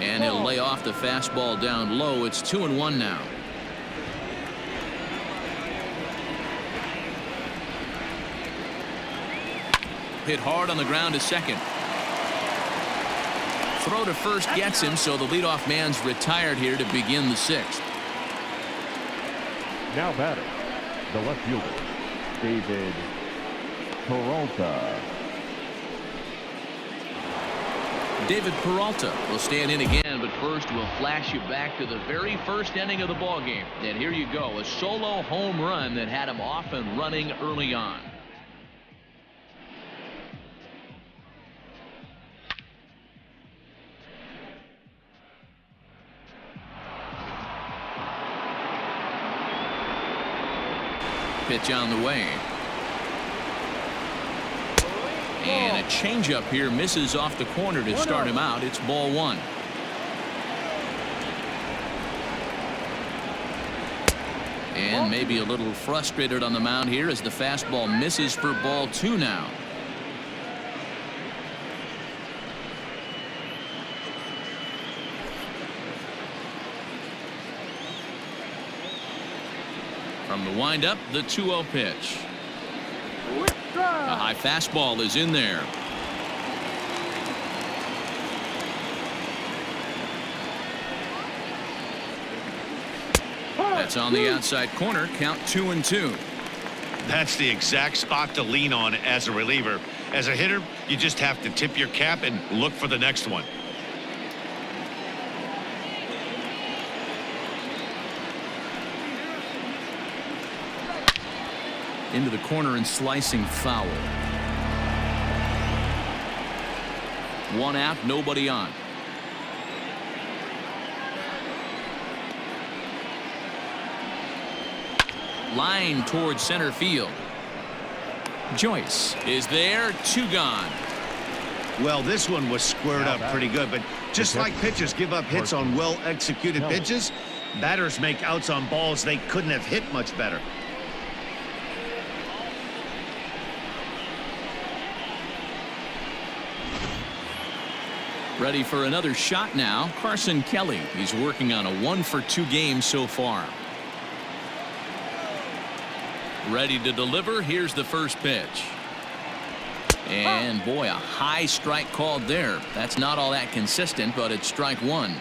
And he'll lay off the fastball down low. It's 2-1 now. Hit hard on the ground to second. Throw to first gets him, so the leadoff man's retired here to begin the 6th. Now batting, the left fielder, David Peralta. David Peralta will stand in again but first we'll flash you back to the very first inning of the ball game. And here you go, a solo home run that had him off and running early on. Pitch on the way. And a changeup here misses off the corner to start him out. It's ball one. And maybe a little frustrated on the mound here as the fastball misses for ball two now. From the windup, the 2-0 pitch. A high fastball is in there. That's on the outside corner. Count 2-2. That's the exact spot to lean on as a reliever. As a hitter, you just have to tip your cap and look for the next one. Into the corner and slicing foul. One out, nobody on. Line towards center field. Joyce is there, two gone. Well, this one was squared up pretty good, but just like pitchers give up hits on well-executed pitches, batters make outs on balls they couldn't have hit much better. Ready for another shot now. Carson Kelly. He's working on a 1-for-2 game so far. Ready to deliver. Here's the first pitch. And boy, a high strike called there. That's not all that consistent, but it's strike one.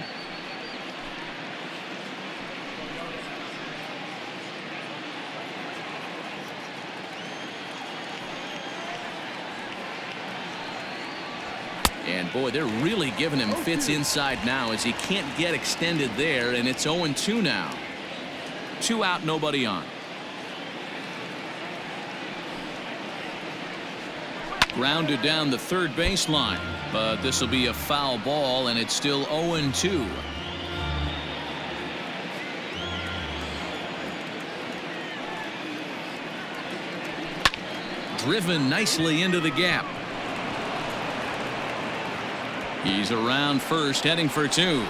And boy, they're really giving him fits inside now as he can't get extended there, and it's 0-2 now. 2 out, nobody on. Grounded down the third baseline, but this will be a foul ball, and it's still 0-2. Driven nicely into the gap. He's around first, heading for two.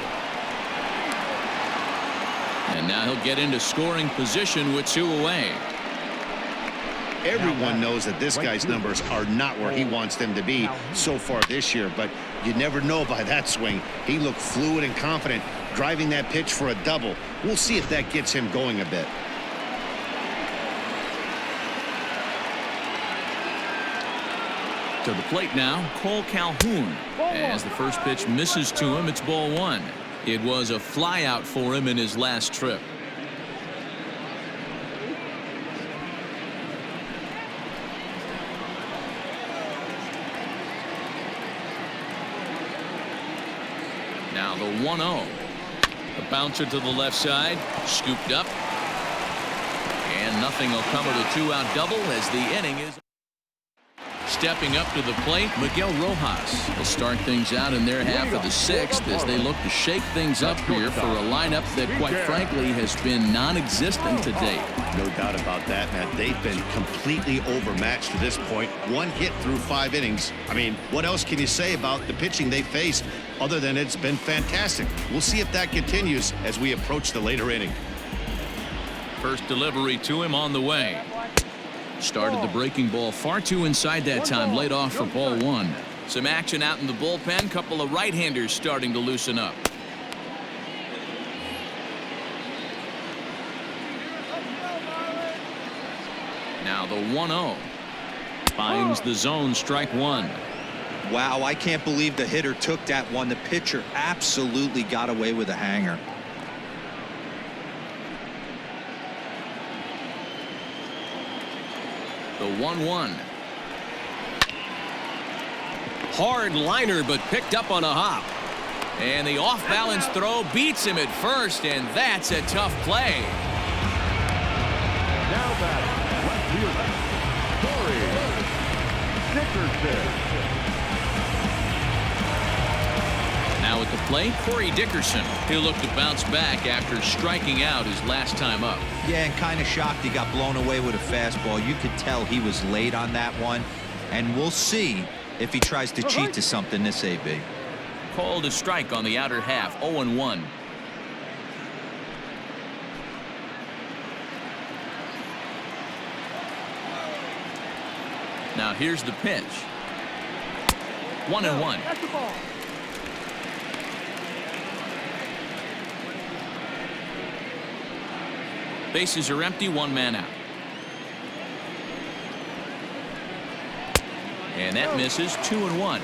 And now he'll get into scoring position with 2 away. Everyone knows that this guy's numbers are not where he wants them to be so far this year, but you never know by that swing. He looked fluid and confident, driving that pitch for a double. We'll see if that gets him going a bit. To the plate now, Cole Calhoun. As the first pitch misses to him, it's ball one. It was a fly out for him in his last trip. Now the 1-0. The bouncer to the left side, scooped up. And nothing will come of the 2-out double as the inning is. Stepping up to the plate, Miguel Rojas will start things out in their half of the sixth as they look to shake things up here for a lineup that, quite frankly, has been non-existent to date. No doubt about that, Matt. They've been completely overmatched to this point. 1 hit through 5 innings. I mean, what else can you say about the pitching they faced other than it's been fantastic? We'll see if that continues as we approach the later inning. First delivery to him on the way. Started the breaking ball far too inside that time, laid off for ball one. Some action out in the bullpen. Couple of right-handers starting to loosen up. Now the 1-0. Finds the zone, strike one. Wow, I can't believe the hitter took that one. The pitcher absolutely got away with a hanger. The 1-1. Hard liner, but picked up on a hop. And the off-balance throw beats him at first, and that's a tough play. Now batting, left fielder, Corey Dickerson. Now at the plate, Corey Dickerson. He'll look to bounce back after striking out his last time up. Yeah, and kind of shocked he got blown away with a fastball. You could tell he was late on that one. And we'll see if he tries to cheat to something this AB. Called a strike on the outer half, 0-1. Now here's the pitch. 1-1. Bases are empty, one man out. And that misses. 2-1.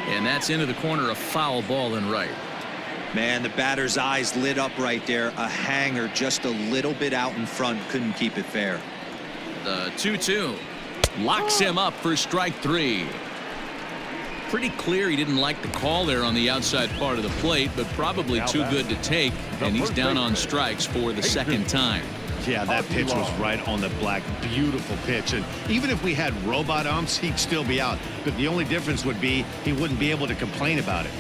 And that's into the corner, a foul ball and right. Man, the batter's eyes lit up right there. A hanger just a little bit out in front. Couldn't keep it fair. The 2-2 locks him up for strike three. Pretty clear he didn't like the call there on the outside part of the plate, but probably too good to take, and he's down on strikes for the second time. Yeah, that pitch was right on the black. Beautiful pitch. And even if we had robot umps, he'd still be out. But the only difference would be he wouldn't be able to complain about it.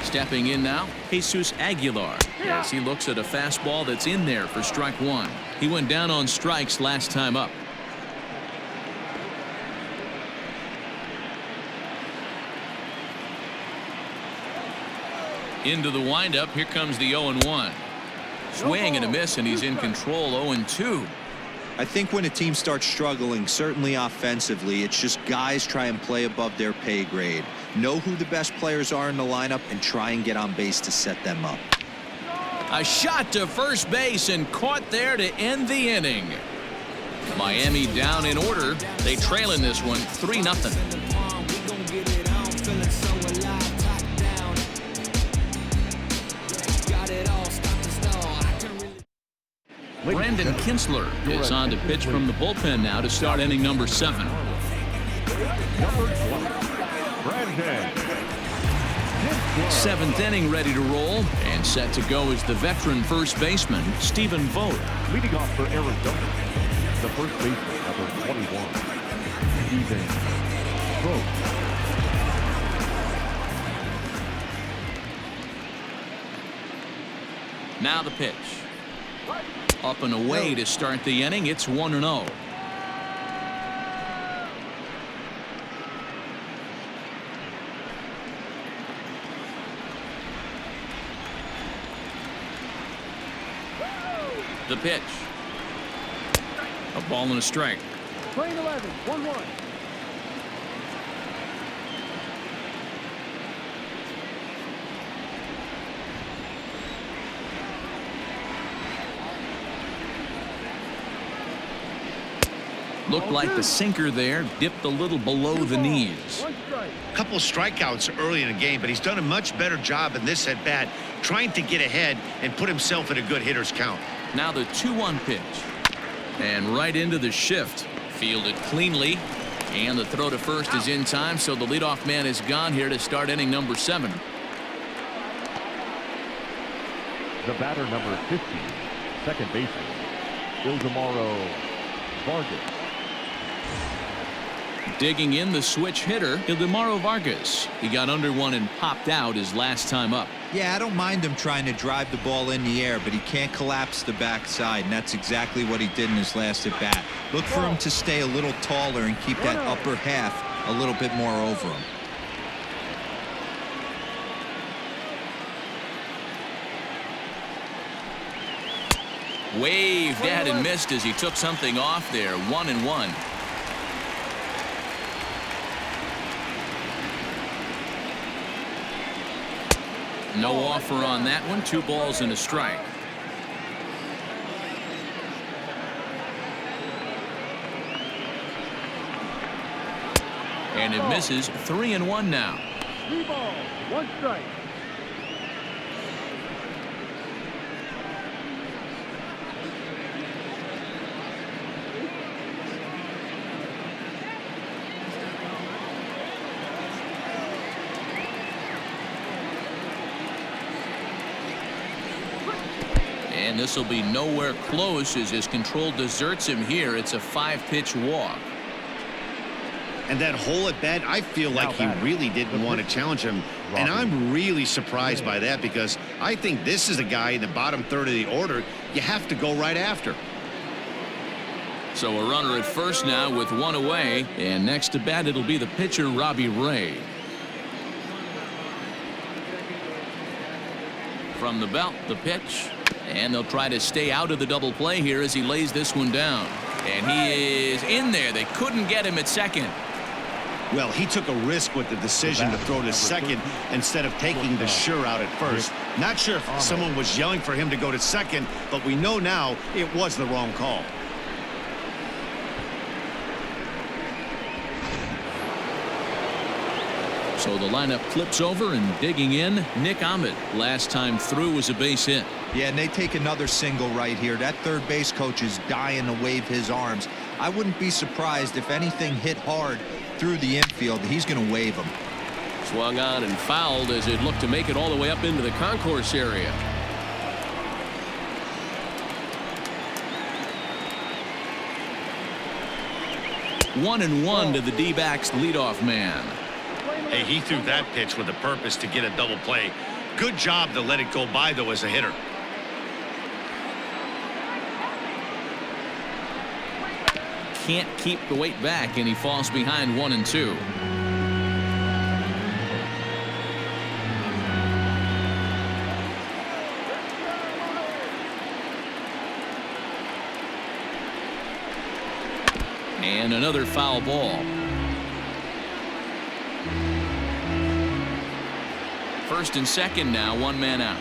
Stepping in now, Jesus Aguilar, as he looks at a fastball that's in there for strike one. He went down on strikes last time up. Into the windup, here comes the 0-1. Swing and a miss, and he's in control. 0-2. I think when a team starts struggling, certainly offensively, it's just guys try and play above their pay grade. Know who the best players are in the lineup and try and get on base to set them up. A shot to first base and caught there to end the inning. Miami down in order. They trail in this one 3-0. Brandon Kinsler is on to pitch from the bullpen now to start inning number 7. Seventh inning ready to roll, and set to go is the veteran first baseman, Stephen Vogt. Leading off for Arizona, the first baseman, number 21, Stephen Vogt. Now the pitch. Up and away to start the inning. It's 1-0. The pitch. A ball and a strike. Playing 11, 1-1. Looked like the sinker there dipped a little below the knees. A couple of strikeouts early in the game, but he's done a much better job in this at bat, trying to get ahead and put himself in a good hitter's count. Now the 2-1 pitch. And right into the shift. Fielded cleanly. And the throw to first is in time, so the leadoff man is gone here to start inning number 7. The batter, number 50, second baseman, Ildemaro Vargas. Digging in the switch hitter, Ildemaro Vargas. He got under one and popped out his last time up. Yeah, I don't mind him trying to drive the ball in the air, but he can't collapse the backside, and that's exactly what he did in his last at bat. Look for him to stay a little taller and keep that upper half a little bit more over him. Waved at and missed as he took something off there. 1-1. No offer on that one. 2 balls and a strike. And it misses. 3-1 now. 3 balls, 1 strike. And this will be nowhere close as his control deserts him here. It's a 5-pitch walk. And that hole at bat, I feel like he really didn't want to challenge him. And I'm really surprised by that, because I think this is a guy in the bottom third of the order you have to go right after. So a runner at first now with 1 away. And next to bat, it'll be the pitcher, Robbie Ray. From the belt, the pitch. And they'll try to stay out of the double play here as he lays this one down. And he is in there. They couldn't get him at second. Well, he took a risk with the decision to throw to second instead of taking the sure out at first. Not sure if someone was yelling for him to go to second, but we know now it was the wrong call. So the lineup flips over, and digging in, Nick Ahmed. Last time through was a base hit. Yeah, and they take another single right here. That third base coach is dying to wave his arms. I wouldn't be surprised if anything hit hard through the infield. He's going to wave them. Swung on and fouled as it looked to make it all the way up into the concourse area. One and one to the D-backs leadoff man. Hey, he threw that pitch with a purpose to get a double play. Good job to let it go by, though, as a hitter. Can't keep the weight back, and he falls behind 1 and 2. And another foul ball. First and second now, 1 man out.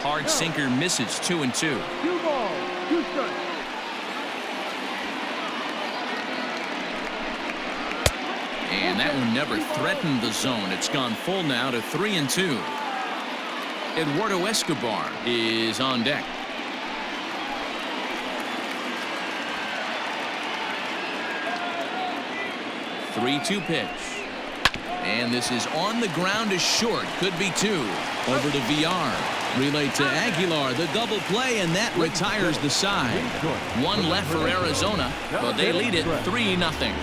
Hard sinker misses, 2 and 2. 2 balls, 2 strikes. And that one never threatened the zone. It's gone full now to 3 and 2. Eduardo Escobar is on deck. Three-2 pitch. And this is on the ground, is short. Could be 2. Over to VR. Relayed to Aguilar. The double play, and that retires the side. 1 left for Arizona, but they lead it 3-0.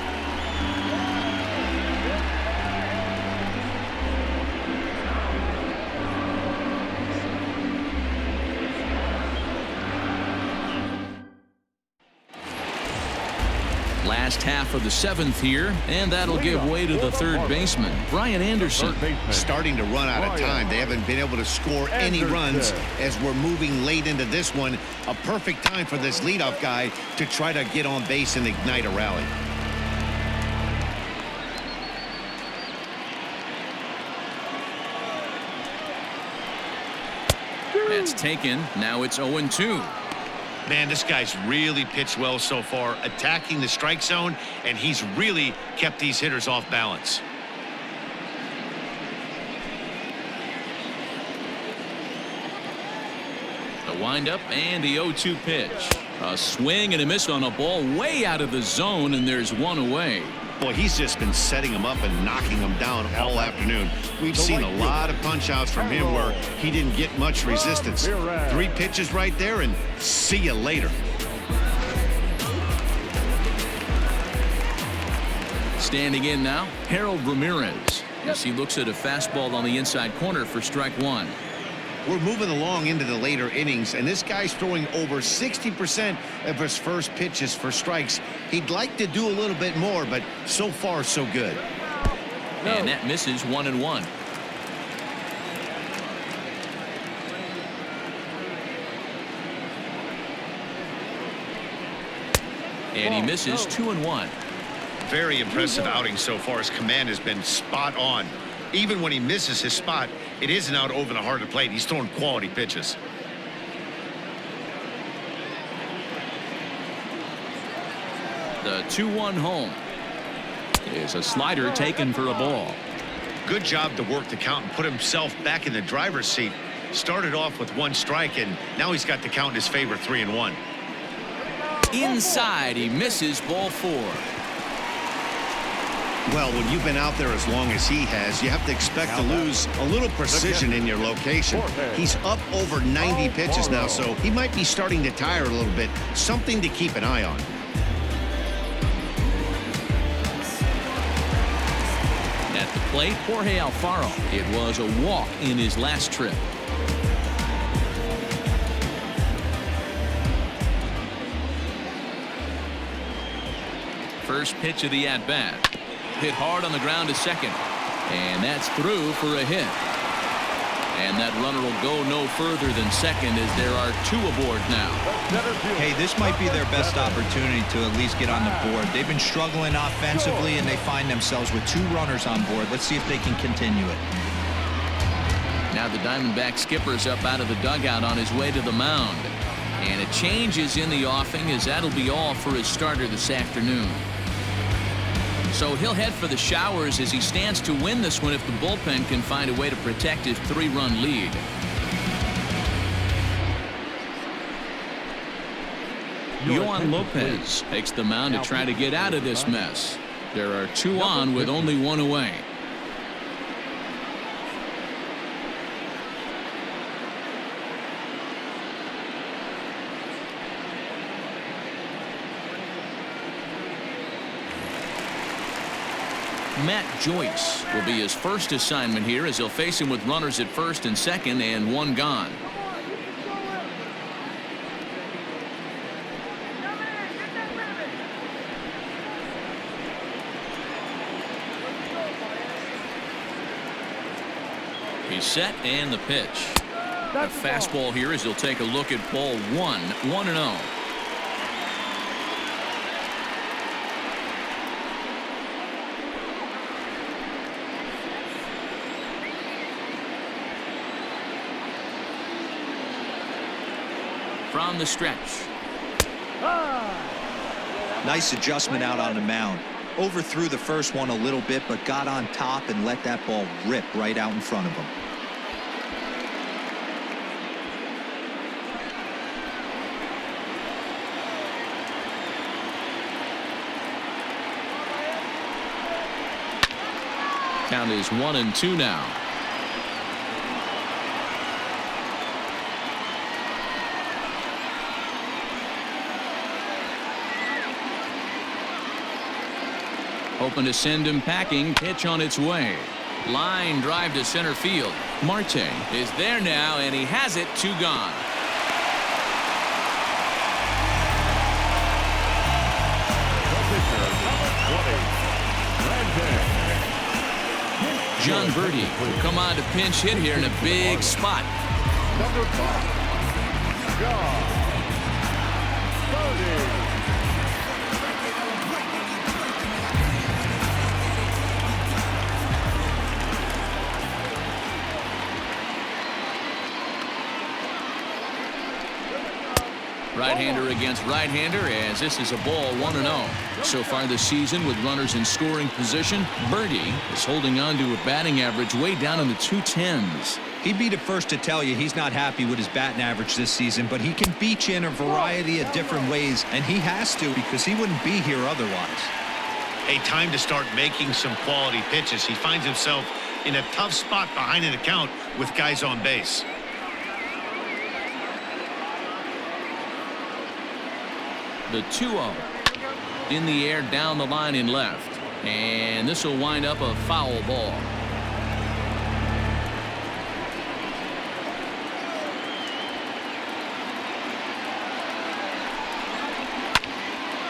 Last half of the 7th here, and that'll give way to the third baseman, Brian Anderson. Starting to run out of time. They haven't been able to score any runs as we're moving late into this one. A perfect time for this leadoff guy to try to get on base and ignite a rally. That's taken. Now it's 0-2. Man, this guy's really pitched well so far, attacking the strike zone, and he's really kept these hitters off balance. The windup and the 0-2 pitch. A swing and a miss on a ball way out of the zone, and there's 1 away. Boy, he's just been setting him up and knocking him down all afternoon. We've seen a lot of punch-outs from him where he didn't get much resistance. 3 pitches right there, and see you later. Standing in now, Harold Ramirez, as he looks at a fastball on the inside corner for strike 1. We're moving along into the later innings, and this guy's throwing over 60% of his first pitches for strikes. He'd like to do a little bit more, but so far, so good. And that misses, 1 and 1. And he misses, 2 and 1. Very impressive outing so far. His command has been spot on. Even when he misses his spot, it isn't out over the heart of the plate. He's throwing quality pitches. The 2-1 home is a slider taken for a ball. Good job to work the count and put himself back in the driver's seat. Started off with 1 strike, and now he's got the count in his favor, 3-1. Inside, he misses ball 4. Well, when you've been out there as long as he has, you have to expect to lose a little precision in your location. He's up over 90 pitches now, so he might be starting to tire a little bit. Something to keep an eye on. At the plate, Jorge Alfaro. It was a walk in his last trip. First pitch of the at-bat. Hit hard on the ground to second. And that's through for a hit. And that runner will go no further than second as there are 2 aboard now. Hey, this might be their best opportunity to at least get on the board. They've been struggling offensively, and they find themselves with 2 runners on board. Let's see if they can continue it. Now the Diamondback skipper's up out of the dugout on his way to the mound. And a change is in the offing, as that'll be all for his starter this afternoon. So he'll head for the showers as he stands to win this one if the bullpen can find a way to protect his 3-run lead. Yohan Lopez takes the mound to try to get out of this mess. There are 2 on with only 1 away. Matt Joyce will be his first assignment here as he'll face him with runners at first and second and 1 gone. He's set and the pitch. A fastball here as he'll take a look at ball 1, 1-0. From the stretch. Nice adjustment out on the mound. Overthrew the first one a little bit, but got on top and let that ball rip right out in front of him. Count is 1-2 now. Hoping to send him packing. Pitch on its way. Line drive to center field. Marte is there now, and he has it. 2 gone. John Birdie will come on to pinch hit here in a big spot. Number 5, John Birdie. Right-hander against right-hander as this is a ball 1-0. So far this season with runners in scoring position, Birdie is holding on to a batting average way down in the 210s. He'd be the first to tell you he's not happy with his batting average this season, but he can beat you in a variety of different ways, and he has to because he wouldn't be here otherwise. A time to start making some quality pitches. He finds himself in a tough spot behind an account with guys on base. The 2-0 in the air down the line in left, and this will wind up a foul ball.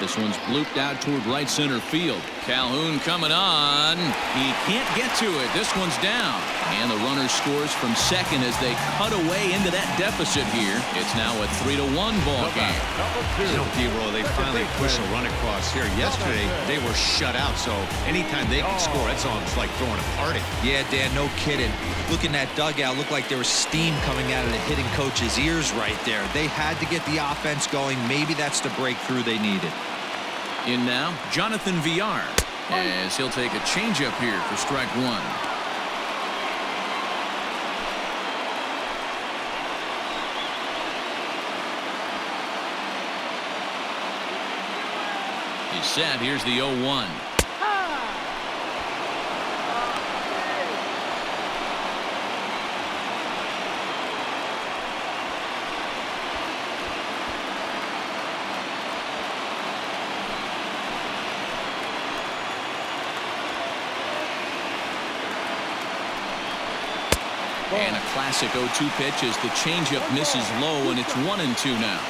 This one's blooped out toward right center field. Calhoun coming on. He can't get to it. This one's down. And the runner scores from second as they cut away into that deficit here. It's now a 3-1 ball game. You know, D-Roll, they finally push a run across here. Yesterday, they were shut out, so anytime they can score, that's almost like throwing a party. Yeah, Dan, no kidding. Look in that dugout. Looked like there was steam coming out of the hitting coach's ears right there. They had to get the offense going. Maybe that's the breakthrough they needed. In now, Jonathan VR, as he'll take a changeup here for strike one. He's set. Here's the 0-1. And a classic 0-2 pitch as the changeup misses low, and it's 1-2 now.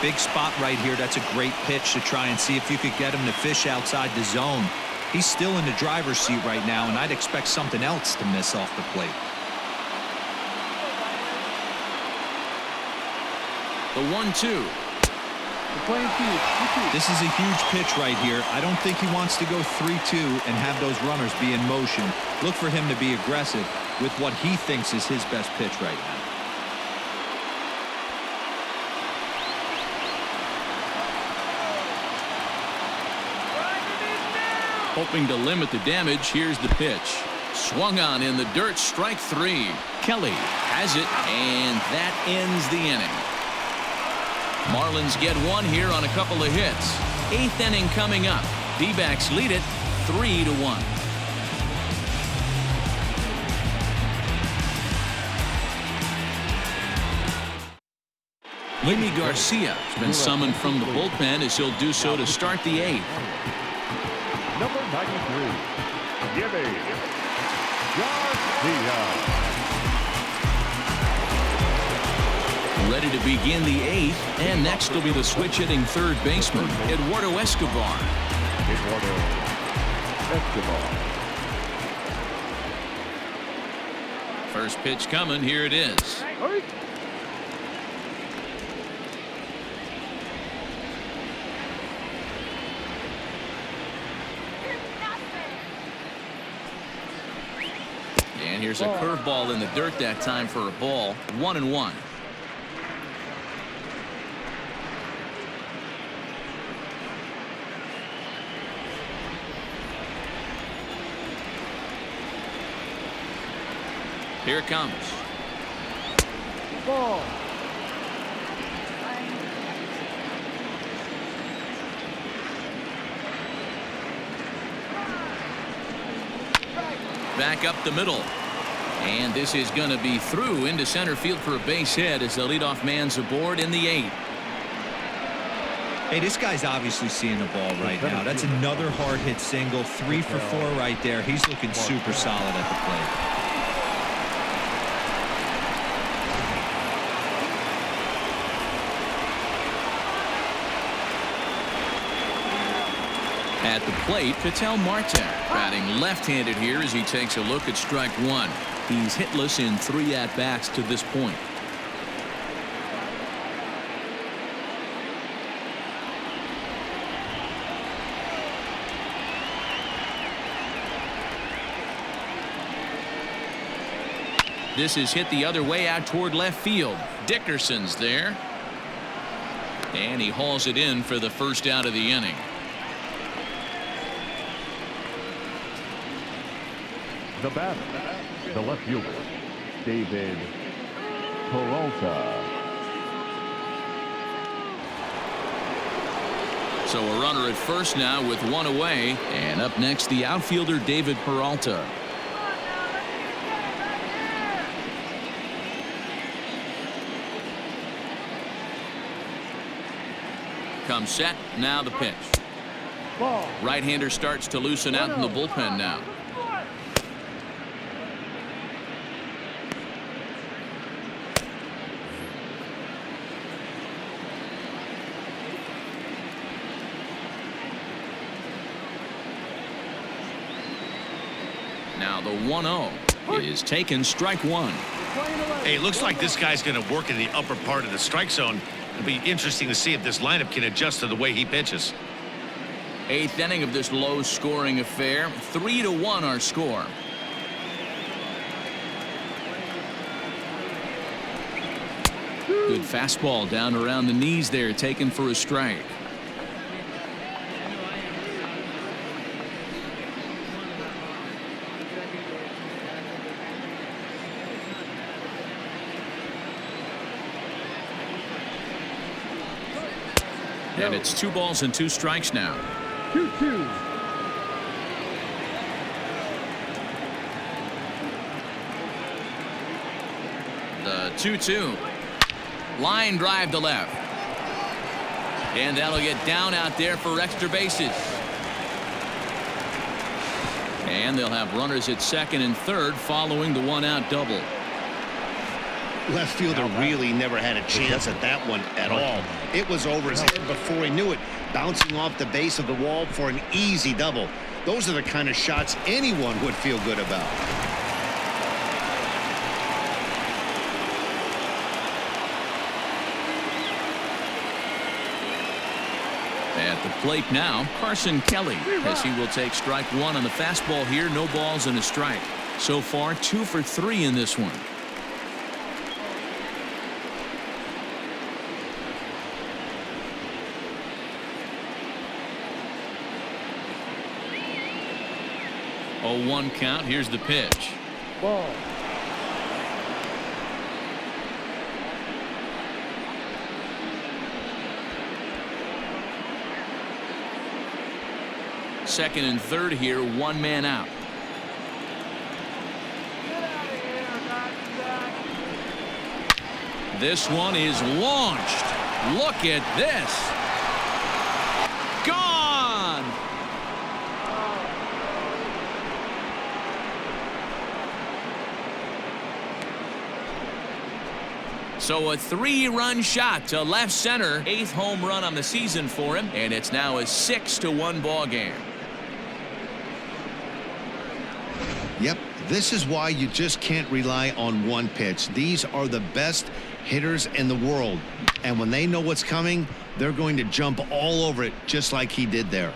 Big spot right here. That's a great pitch to try and see if you could get him to fish outside the zone. He's still in the driver's seat right now, and I'd expect something else to miss off the plate. The 1-2. This is a huge pitch right here. I don't think he wants to go 3-2 and have those runners be in motion. Look for him to be aggressive with what he thinks is his best pitch right now. Hoping to limit the damage, here's the pitch. Swung on in the dirt, strike three. Kelly has it, and that ends the inning. Marlins get one here on a couple of hits. 8th inning coming up. D-backs lead it 3-1. Yimi Garcia has been summoned from the bullpen as he'll do so to start the 8th. Number 93, Yimi Garcia. Ready to begin the 8th, and next will be the switch-hitting third baseman, Eduardo Escobar. First pitch coming, here it is. And here's a curveball in the dirt that time for a ball. 1-1. Here it comes. Ball. Back up the middle. And this is going to be through into center field for a base hit as the leadoff man's aboard in the 8th. Hey, this guy's obviously seeing the ball right now. That's another hard hit single. 3 for 4 right there. He's looking super solid at the plate. At the plate, Ketel Marte batting left-handed here as he takes a look at strike one. He's hitless in 3 at-bats to this point. This is hit the other way out toward left field. Dickerson's there. And he hauls it in for the first out of the inning. The batter, the left fielder, David Peralta. So a runner at first now with 1 away. And up next, the outfielder, David Peralta. Comes set. Now the pitch. Ball. Right-hander starts to loosen out in the bullpen now. Now the 1-0 is taken, strike one. Hey, it looks like this guy's going to work in the upper part of the strike zone. It'll be interesting to see if this lineup can adjust to the way he pitches. 8th inning of this low-scoring affair. 3-1 our score. Good fastball down around the knees there, taken for a strike. And it's 2 balls and 2 strikes now. 2-2. The 2-2. Line drive to left. And that'll get down out there for extra bases. And they'll have runners at second and third following the 1-out double. Left fielder really never had a chance at that one at all. It was over his head before he knew it, bouncing off the base of the wall for an easy double. Those are the kind of shots anyone would feel good about. At the plate now, Carson Kelly, as he will take strike 1 on the fastball here. No balls and a strike. So far, 2 for 3 in this one. Oh, 1 count. Here's the pitch. Ball. Second and third here, 1 man out. This one is launched. Look at this. Gone. So a 3-run shot to left center. 8th home run on the season for him, and it's now a 6-1 ball game. Yep, this is why you just can't rely on one pitch. These are the best hitters in the world, and when they know what's coming, they're going to jump all over it just like he did there.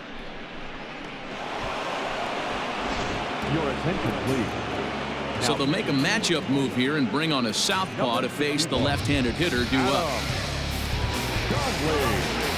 Your attention, please. So they'll make a matchup move here and bring on a southpaw to face the left-handed hitter due up. Conley.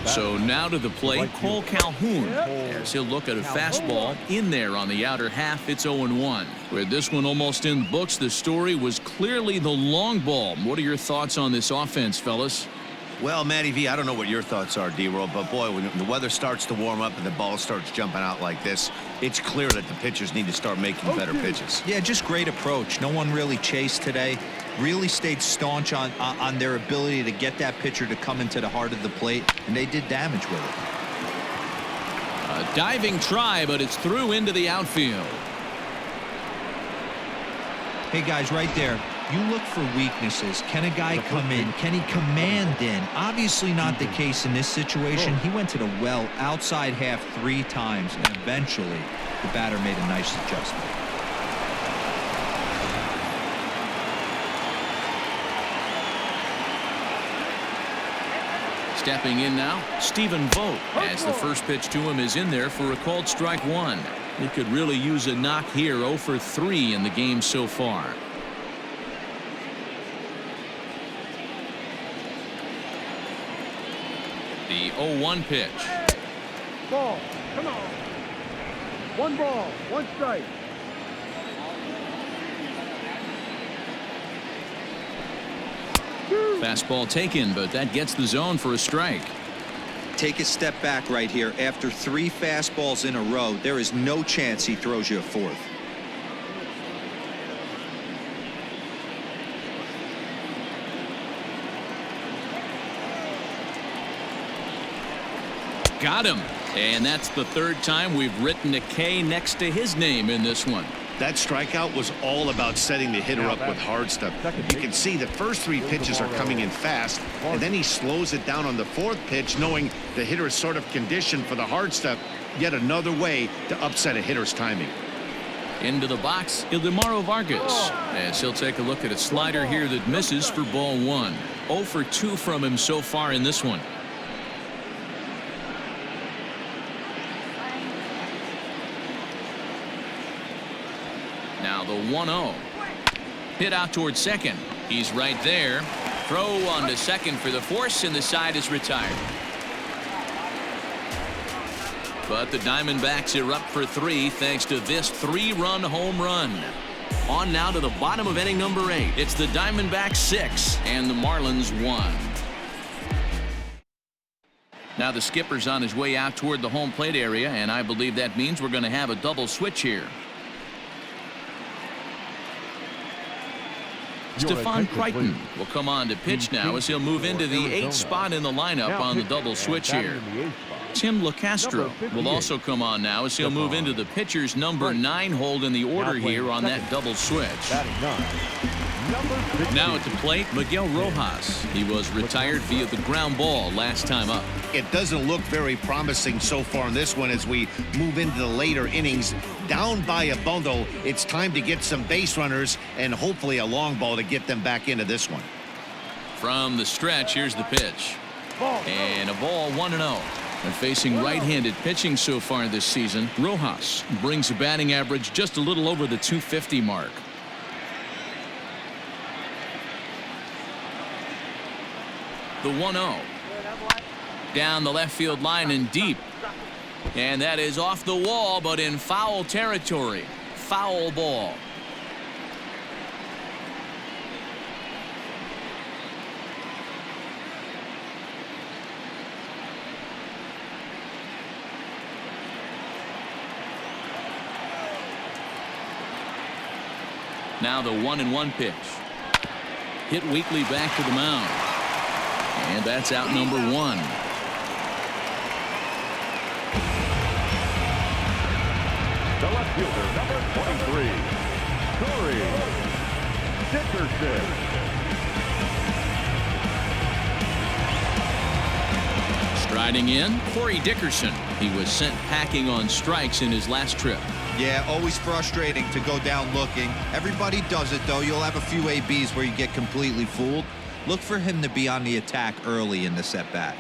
So now to the plate, Cole Calhoun, as he'll look at a fastball in there on the outer half. It's 0-1. With this one almost in the books, the story was clearly the long ball. What are your thoughts on this offense, fellas? Well, Matty V, I don't know what your thoughts are, D-Roll, but boy, when the weather starts to warm up and the ball starts jumping out like this, it's clear that the pitchers need to start making better pitches. Yeah, just great approach. No one really chased today. Really stayed staunch on their ability to get that pitcher to come into the heart of the plate, and they did damage with it. A diving try, but it's through into the outfield. Hey, guys, right there. You look for weaknesses. Can a guy come in? Can he command in? Obviously not the case in this situation. He went to the well outside half 3 times, and eventually the batter made a nice adjustment. Stepping in now, Stephen Vogt, as the first pitch to him is in there for a called strike 1. He could really use a knock here. 0 for 3 in the game so far. The 0-1 pitch. Ball. Come on. 1 ball, 1 strike. Fastball taken, but that gets the zone for a strike. Take a step back right here. After 3 fastballs in a row, there is no chance he throws you a 4th. Got him. And that's the 3rd time we've written a K next to his name in this one. That strikeout was all about setting the hitter up with hard stuff. You can see the first 3 pitches are coming in fast, and then he slows it down on the 4th pitch, knowing the hitter is sort of conditioned for the hard stuff. Yet another way to upset a hitter's timing. Into the box, Ildemaro Vargas, as he'll take a look at a slider here that misses for ball 1. 0 for 2 from him so far in this one. Now the 1-0. Hit out towards second. He's right there. Throw on to second for the force, and the side is retired. But the Diamondbacks are up for 3 thanks to this 3-run home run. On now to the bottom of inning number 8. It's the Diamondbacks 6 and the Marlins 1. Now the skipper's on his way out toward the home plate area, and I believe that means we're going to have a double switch here. Stephon Crichton will come on to pitch now as he'll move into the 8th spot in the lineup on the double switch here. Tim LaCastro will also come on now as he'll move into the pitcher's number 9 hold in the order here on that double switch. Now at the plate, Miguel Rojas. He was retired via the ground ball last time up. It doesn't look very promising so far in this one as we move into the later innings. Down by a bundle, it's time to get some base runners and hopefully a long ball to get them back into this one. From the stretch, here's the pitch. And a ball 1-0. And facing right-handed pitching so far this season, Rojas brings a batting average just a little over the .250 mark. The 1-0. Down the left field line and deep. And that is off the wall, but in foul territory. Foul ball. Now the 1-1 pitch. Hit weakly back to the mound. And that's out number 1. The left fielder, number 23, Corey Dickerson. Striding in, Corey Dickerson. He was sent packing on strikes in his last trip. Yeah, always frustrating to go down looking. Everybody does it, though. You'll have a few ABs where you get completely fooled. Look for him to be on the attack early in this at-bat.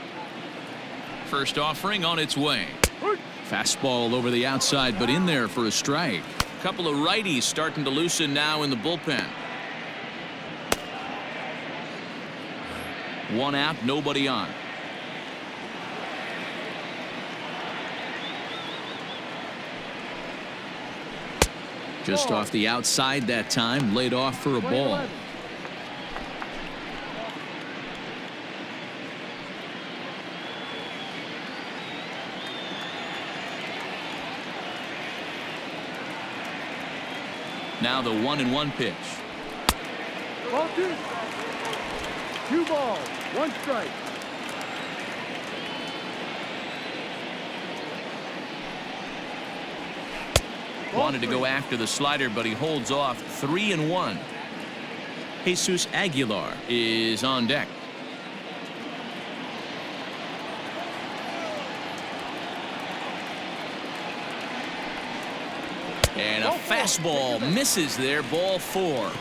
First offering on its way. Fastball over the outside, but in there for a strike. A couple of righties starting to loosen now in the bullpen. One out, nobody on. Just off the outside that time, laid off for a ball. Now the 1-1 pitch. Ball 2. 2 balls, 1 strike. Wanted to go after the slider, but he holds off. 3-1. Jesus Aguilar is on deck. And a fastball misses there, ball 4.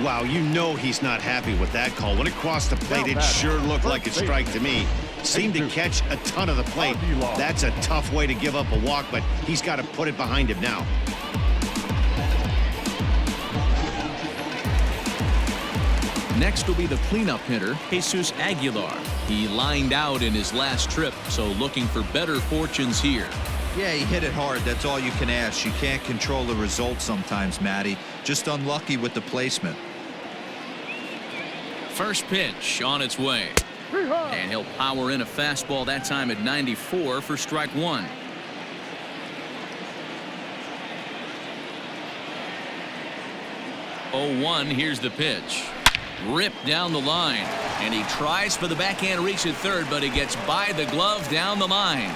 Wow, you know he's not happy with that call. When it crossed the plate, it sure looked like a strike to me. Seemed to catch a ton of the plate. That's a tough way to give up a walk, but he's got to put it behind him now. Next will be the cleanup hitter, Jesus Aguilar. He lined out in his last trip, so looking for better fortunes here. Yeah, he hit it hard. That's all you can ask. You can't control the result sometimes, Matty. Just unlucky with the placement. First pitch on its way. And he'll power in a fastball that time at 94 for strike 1. Oh, 1, here's the pitch. Ripped down the line. And he tries for the backhand reach at third, but he gets by the glove down the line.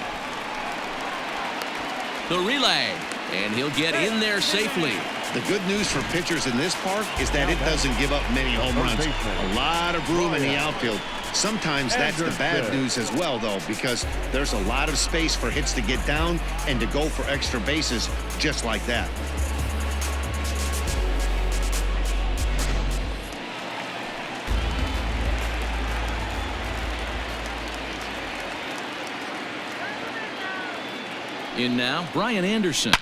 The relay, and he'll get in there safely. The good news for pitchers in this park is that it doesn't give up many home runs. A lot of room in the outfield. Sometimes that's the bad news as well, though, because there's a lot of space for hits to get down and to go for extra bases just like that. In now, Brian Anderson.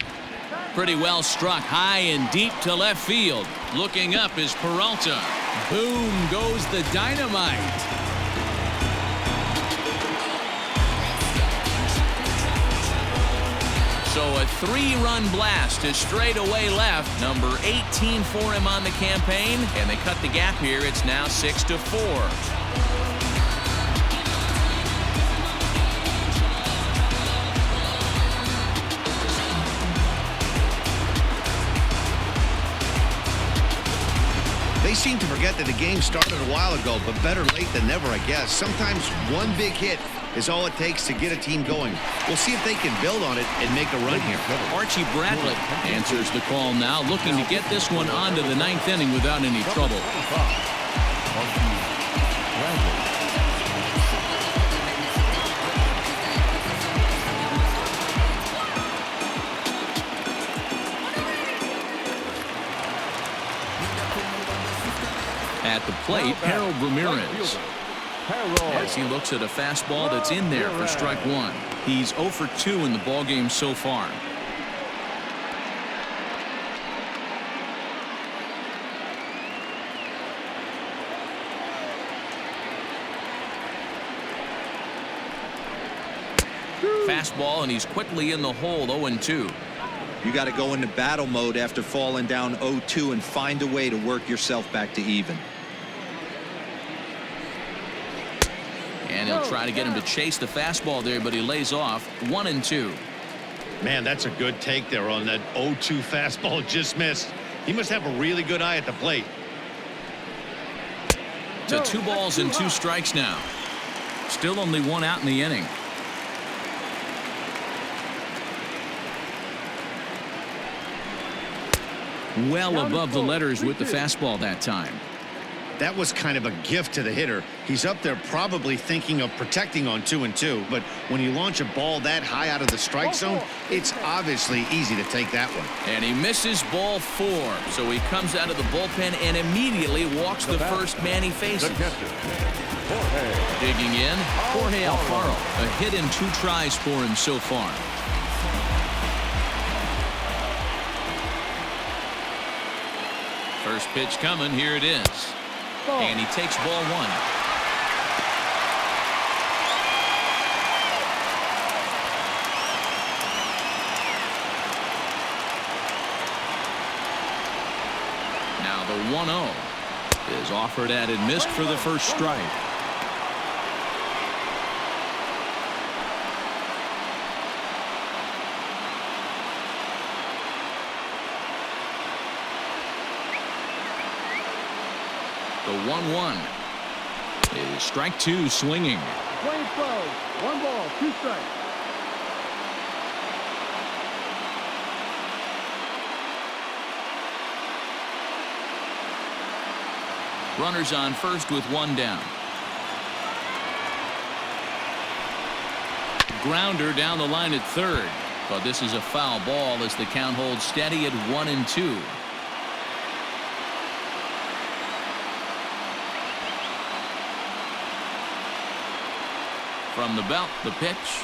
Pretty well struck high and deep to left field. Looking up is Peralta. Boom goes the dynamite. a 3-run blast to straightaway left. Number 18 for him on the campaign, and they cut the gap here. It's now 6-4. They seem to forget that the game started a while ago, but better late than never, I guess. Sometimes one big hit is all it takes to get a team going. We'll see if they can build on it and make a run here. Archie Bradley answers the call now, looking to get this one onto the 9th inning without any trouble. At the plate, Harold Ramirez. As he looks at a fastball that's in there for strike one. He's 0 for 2 in the ballgame so far. Fastball, and he's quickly in the hole, 0-2. You got to go into battle mode after falling down 0-2 and find a way to work yourself back to even. And he'll try to get him to chase the fastball there, but he lays off. 1-2. Man, that's a good take there on that 0-2 fastball just missed. He must have a really good eye at the plate. To 2 balls and 2 strikes now. Still only 1 out in the inning. Well above the letters with the fastball that time. That was kind of a gift to the hitter. He's up there probably thinking of protecting on 2-2, but when you launch a ball that high out of the strike zone, it's obviously easy to take that one. And he misses ball 4, so he comes out of the bullpen and immediately walks the first man he faces. Digging in, Jorge Alfaro. A hit in 2 tries for him so far. First pitch coming, here it is. And he takes ball 1. Now the 1-0 is offered at and missed for the first strike. The 1-1 is strike 2 swinging. Playing slow. 1 ball, 2 strikes. Runners on first with 1 down. Grounder down the line at third. But this is a foul ball as the count holds steady at 1-2. From the belt, the pitch.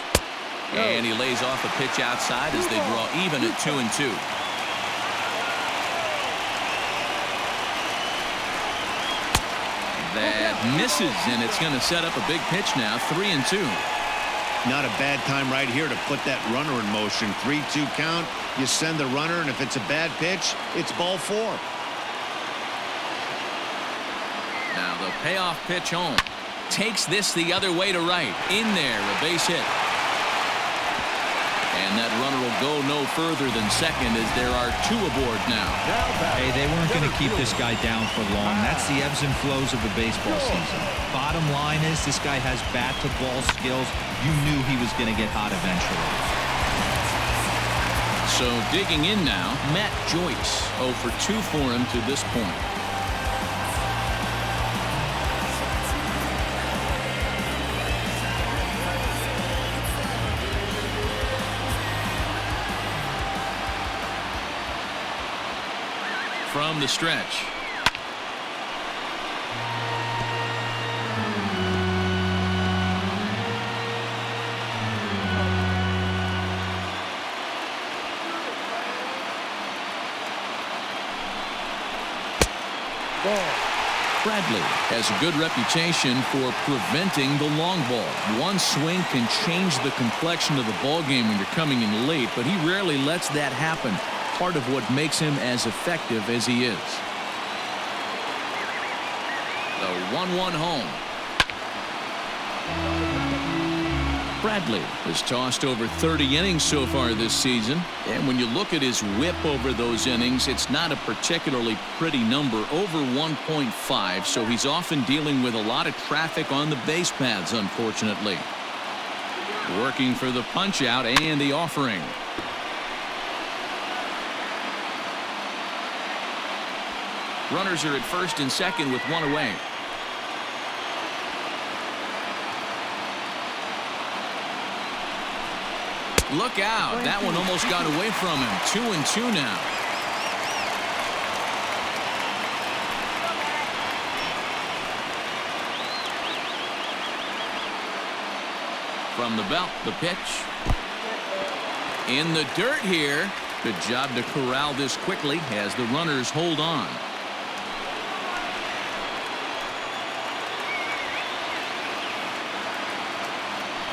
And he lays off a pitch outside as they draw even at 2-2. That misses, and it's going to set up a big pitch now, 3-2. Not a bad time right here to put that runner in motion. 3-2 count. You send the runner, and if it's a bad pitch, it's ball 4. Now the payoff pitch home. Takes this the other way to right. In there, a base hit. And that runner will go no further than second as there are 2 aboard now. Hey, they weren't going to keep this guy down for long. That's the ebbs and flows of a baseball season. Bottom line is this guy has bat-to-ball skills. You knew he was going to get hot eventually. So digging in now, Matt Joyce. 0 for 2 for him to this point. From the stretch. Bradley has a good reputation for preventing the long ball. One swing can change the complexion of the ball game when you're coming in late, but he rarely lets that happen. Part of what makes him as effective as he is. The 1-1 home. Bradley has tossed over 30 innings so far this season, and when you look at his whip over those innings, it's not a particularly pretty number, over 1.5, so he's often dealing with a lot of traffic on the base paths, unfortunately. Working for the punch out and the offering. Runners are at first and second with one away. Look out. That one almost got away from him. 2-2 now. From the belt, the pitch. In the dirt here. Good job to corral this quickly as the runners hold on.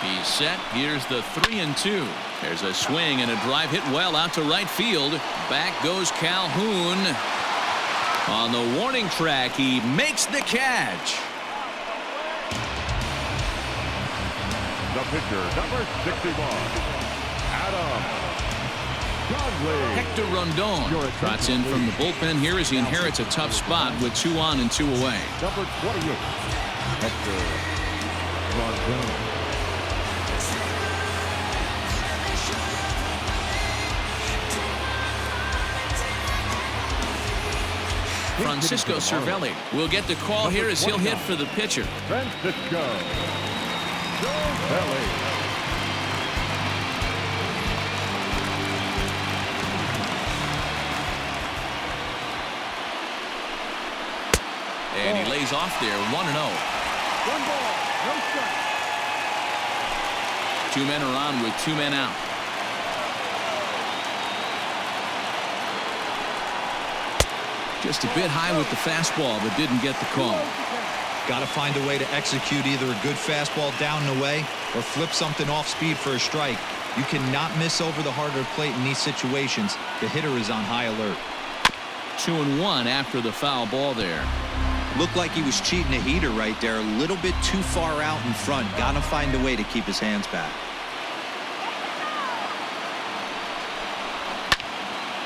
He's set. Here's the 3-2. There's a swing and a drive hit well out to right field. Back goes Calhoun. On the warning track, he makes the catch. The pitcher, number 61, Adam Conley. Hector Rondon trots in from the bullpen here as he inherits a tough spot with 2 on and 2 away. Number 28, Hector Rondon. Francisco Cervelli will get the call here as he'll hit for the pitcher. Francisco Cervelli. And he lays off there, 1-0. 1 ball, no strike. 2 men are on with 2 men out. Just a bit high with the fastball, but didn't get the call. Got to find a way to execute either a good fastball down and away or flip something off speed for a strike. You cannot miss over the harder plate in these situations. The hitter is on high alert. 2-1 after the foul ball there. Looked like he was cheating a heater right there. A little bit too far out in front. Got to find a way to keep his hands back.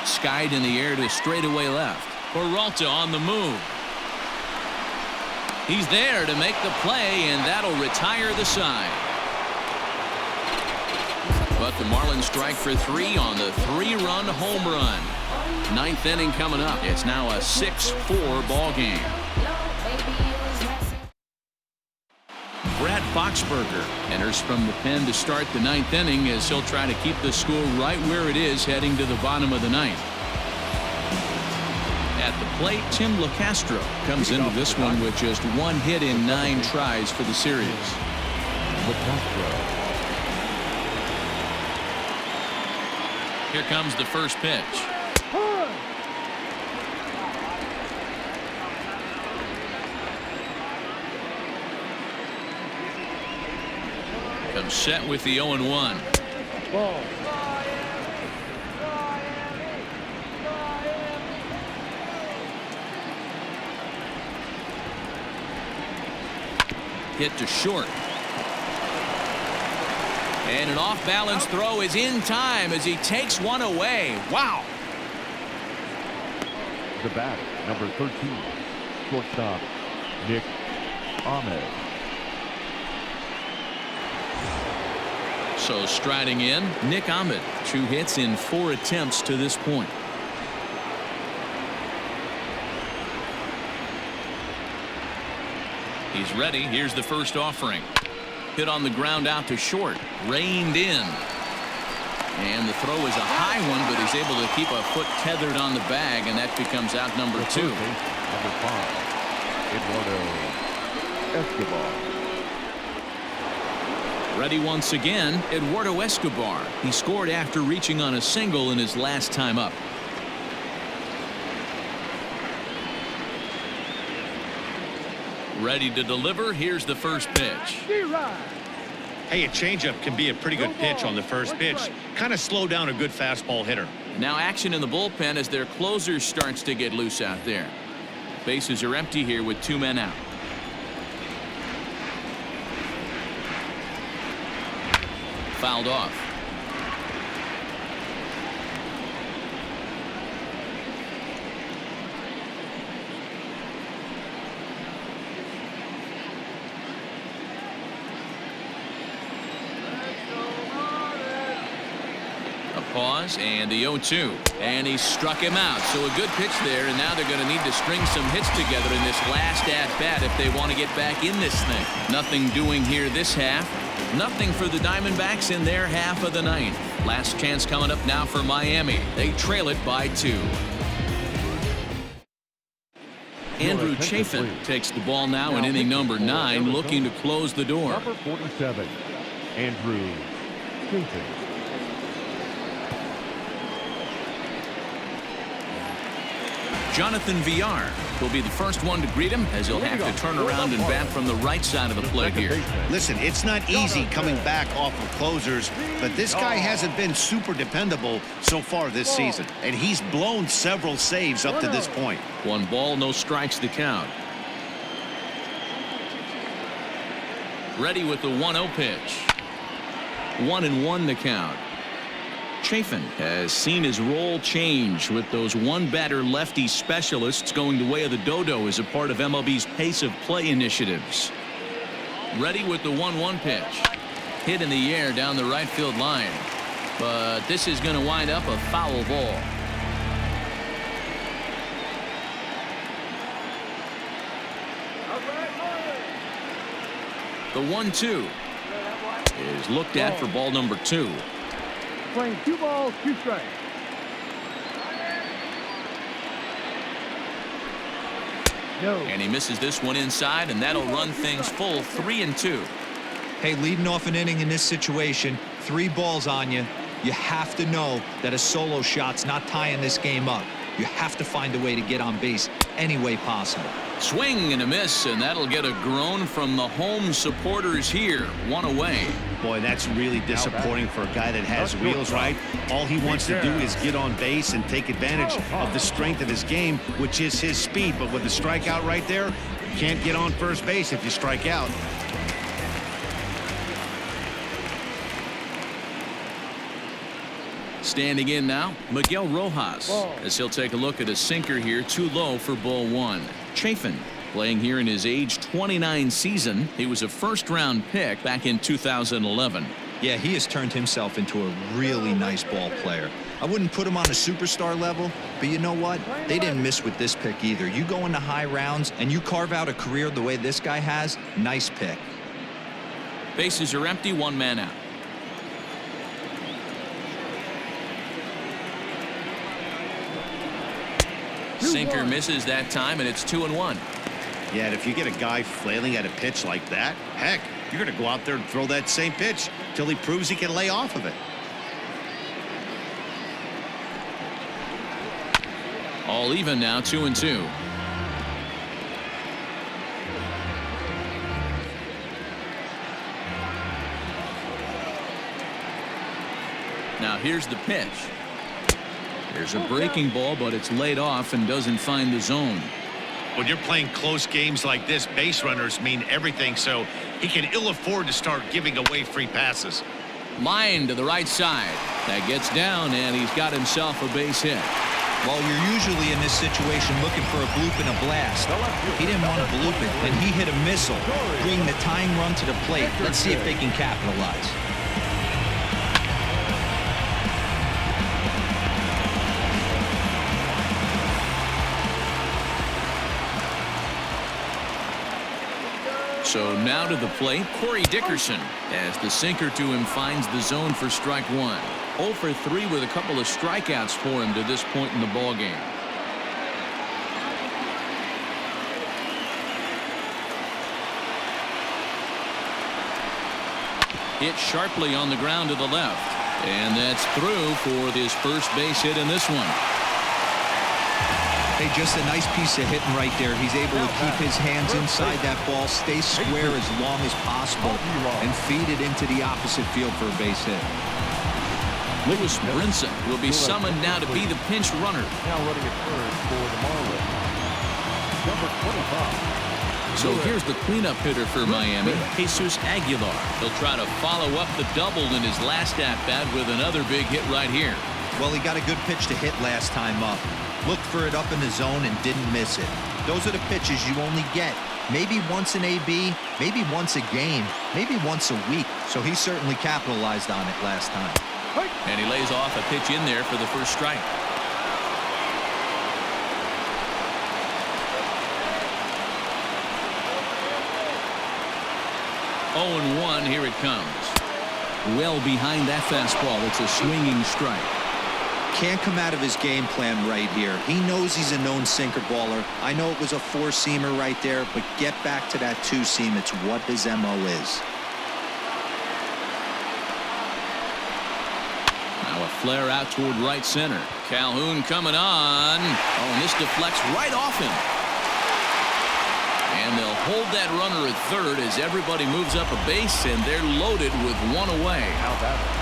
Skied in the air to straightaway left. Peralta on the move. He's there to make the play, and that'll retire the side. But the Marlins strike for 3 on the 3-run home run. 9th inning coming up. It's now a 6-4 ball game. Brad Boxberger enters from the pen to start the 9th inning as he'll try to keep the score right where it is heading to the bottom of the 9th. At the plate, Tim LeCastro comes into this one with just 1 hit in 9 tries for the series. Here comes the first pitch. Comes set with the 0-1. Ball. Hit to short. And an off-balance throw is in time as he takes one away. Wow. The bat, number 13, shortstop, Nick Ahmed. So striding in, Nick Ahmed. 2 hits in 4 attempts to this point. He's ready. Here's the first offering. Hit on the ground out to short. Reined in. And the throw is a high one, but he's able to keep a foot tethered on the bag, and that becomes out number 2. Number 5, Eduardo Escobar. Ready once again, Eduardo Escobar. He scored after reaching on a single in his last time up. Ready to deliver. Here's the first pitch. Hey, a changeup can be a pretty good pitch on the first pitch. Kind of slow down a good fastball hitter. Now action in the bullpen as their closer starts to get loose out there. Bases are empty here with 2 men out. Fouled off. Pause and the 0-2, and he struck him out. So a good pitch there, and now they're going to need to string some hits together in this last at bat if they want to get back in this thing. Nothing doing here this half. Nothing for the Diamondbacks in their half of the ninth. Last chance coming up now for Miami. They trail it by 2. Andrew Chafin takes the ball now in inning number 9, looking to close the door. Number 47, Andrew Chafin. Jonathan Villar will be the first one to greet him as he'll have to turn around and bat from the right side of the plate here. Listen, it's not easy coming back off of closers, but this guy hasn't been super dependable so far this season, and he's blown several saves up to this point. 1 ball, no strikes the count. Ready with the 1-0 pitch. 1-1 the count. Chafin has seen his role change with those one-batter lefty specialists going the way of the dodo as a part of MLB's pace of play initiatives. Ready with the 1-1 pitch. Hit in the air down the right field line. But this is going to wind up a foul ball. The 1-2 is looked at for ball number 2. Playing 2 balls, 2 strikes. No. And he misses this one inside, and that'll run things full 3-2. Hey, leading off an inning in this situation, 3 balls on you. You have to know that a solo shot's not tying this game up. You have to find a way to get on base any way possible. Swing and a miss, and that'll get a groan from the home supporters here. 1 away. Boy, that's really disappointing for a guy that has wheels, right? All he wants to do is get on base and take advantage of the strength of his game, which is his speed. But with the strikeout right there, you can't get on first base if you strike out. Standing in now, Miguel Rojas, as he'll take a look at a sinker here, too low for ball 1. Chafin playing here in his age 29 season. He was a first-round pick back in 2011. Yeah, he has turned himself into a really nice ball player. I wouldn't put him on a superstar level, but you know what? They didn't miss with this pick either. You go into high rounds and you carve out a career the way this guy has, nice pick. Bases are empty, 1 man out. Sinker misses that time, and it's 2-1. Yeah, and if you get a guy flailing at a pitch like that, heck, you're going to go out there and throw that same pitch till he proves he can lay off of it. All even now, 2-2. Now here's the pitch. There's a breaking ball, but it's laid off and doesn't find the zone. When you're playing close games like this, base runners mean everything, so he can ill afford to start giving away free passes. Line to the right side. That gets down, and he's got himself a base hit. Well, you're usually in this situation looking for a bloop and a blast. He didn't want to bloop it, and he hit a missile, bringing the tying run to the plate. Let's see if they can capitalize. So now to the plate, Corey Dickerson, as the sinker to him finds the zone for strike 1. 0 for 3 with a couple of strikeouts for him to this point in the ballgame. Hit sharply on the ground to the left, and that's through for his first base hit in this one. Hey, just a nice piece of hitting right there. He's able to keep his hands inside that ball, stay square as long as possible, and feed it into the opposite field for a base hit. Lewis Brinson will be summoned now to be the pinch runner. Now running at third for the Marlins, number 25. So here's the cleanup hitter for Miami, Jesus Aguilar. He'll try to follow up the double in his last at-bat with another big hit right here. Well, he got a good pitch to hit last time up. Looked for it up in the zone and didn't miss it. Those are the pitches you only get. Maybe once an AB, maybe once a game, maybe once a week. So he certainly capitalized on it last time. And he lays off a pitch in there for the first strike. Oh, and 1, here it comes. Well behind that fastball. It's a swinging strike. Can't come out of his game plan right here. He knows he's a known sinker baller. I know it was a 4-seamer right there, but get back to that 2-seam. It's what his MO is. Now a flare out toward right center. Calhoun coming on. Oh, and this deflects right off him. And they'll hold that runner at third as everybody moves up a base, and they're loaded with 1 away.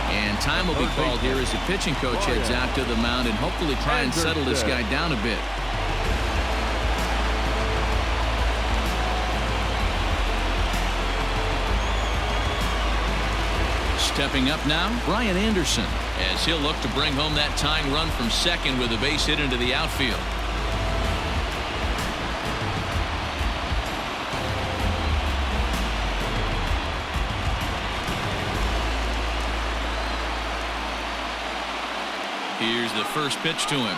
And time will be called here as the pitching coach heads out to the mound and hopefully try and settle this guy down a bit. Stepping up now, Brian Anderson, as he'll look to bring home that tying run from second with a base hit into the outfield. Here's the first pitch to him.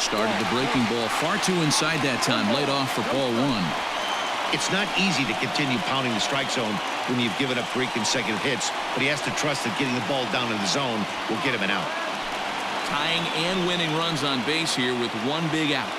Started the breaking ball far too inside that time. Laid off for ball 1. It's not easy to continue pounding the strike zone when you've given up 3 consecutive hits, but he has to trust that getting the ball down in the zone will get him an out. Tying and winning runs on base here with 1 big out.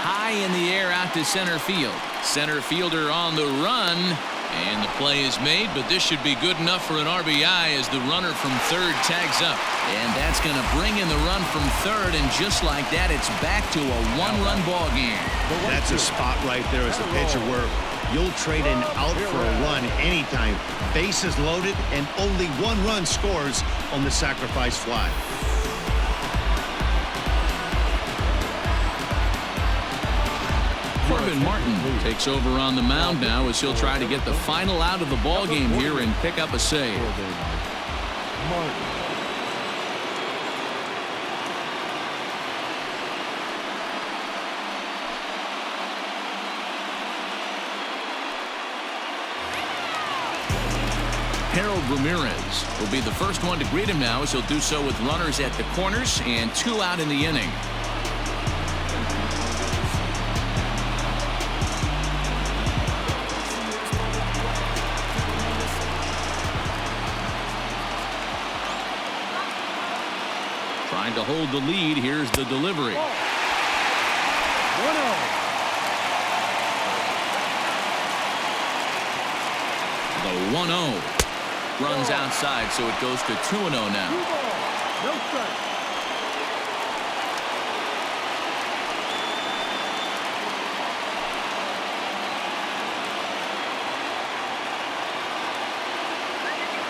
High in the air out to center field. Center fielder on the run. And the play is made, but this should be good enough for an RBI as the runner from third tags up. And that's going to bring in the run from third, and just like that, it's back to a 1-run ball game. That's a spot right there as a pitcher where you'll trade an out for a run anytime. Bases loaded, and only 1 run scores on the sacrifice fly. Corbin Martin takes over on the mound now as he'll try to get the final out of the ball game here and pick up a save. Harold Ramirez will be the first one to greet him now as he'll do so with runners at the corners and 2 out in the inning. Trying to hold the lead. Here's the delivery. 1-0. The 1-0 runs outside, so it goes to 2-0 now. 2 balls, no strike.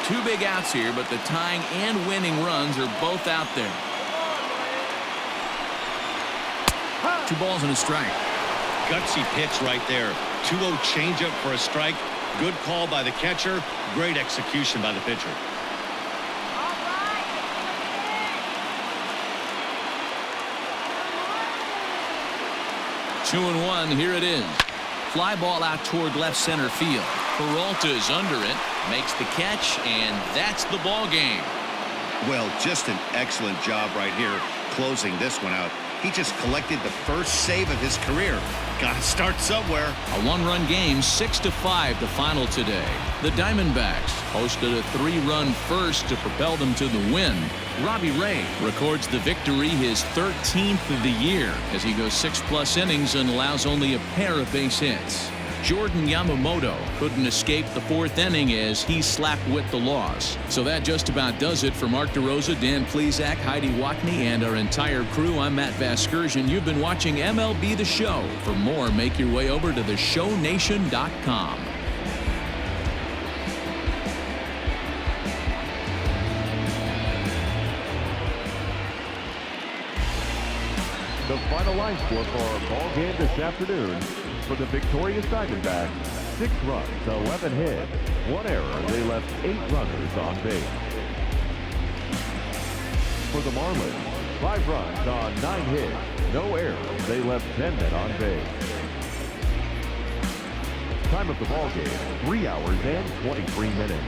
Two big outs here, but the tying and winning runs are both out there. 2 balls and a strike. Gutsy pitch right there. 2-0 changeup for a strike. Good call by the catcher. Great execution by the pitcher. Two and 1. Here it is. Fly ball out toward left center field. Peralta's under it, makes the catch, and that's the ball game. Well, just an excellent job right here closing this one out. He just collected the first save of his career. Got to start somewhere. A 1-run game, 6-5 the final today. The Diamondbacks hosted a 3-run first to propel them to the win. Robbie Ray records the victory, his 13th of the year, as he goes 6+ innings and allows only a pair of base hits. Jordan Yamamoto couldn't escape the 4th inning as he slapped with the loss. So that just about does it for Mark DeRosa, Dan Plesac, Heidi Watney, and our entire crew. I'm Matt Vasgersian. You've been watching MLB The Show. For more, make your way over to theshownation.com. The final line score for our ball game this afternoon: for the victorious Diamondbacks, 6 runs, 11 hits, 1 error. They left 8 runners on base. For the Marlins, 5 runs on 9 hits, no errors. They left 10 men on base. Time of the ball game, 3 hours and 23 minutes.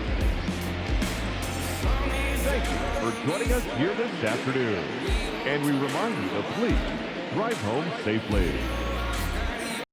Thank you for joining us here this afternoon. And we remind you to please drive home safely.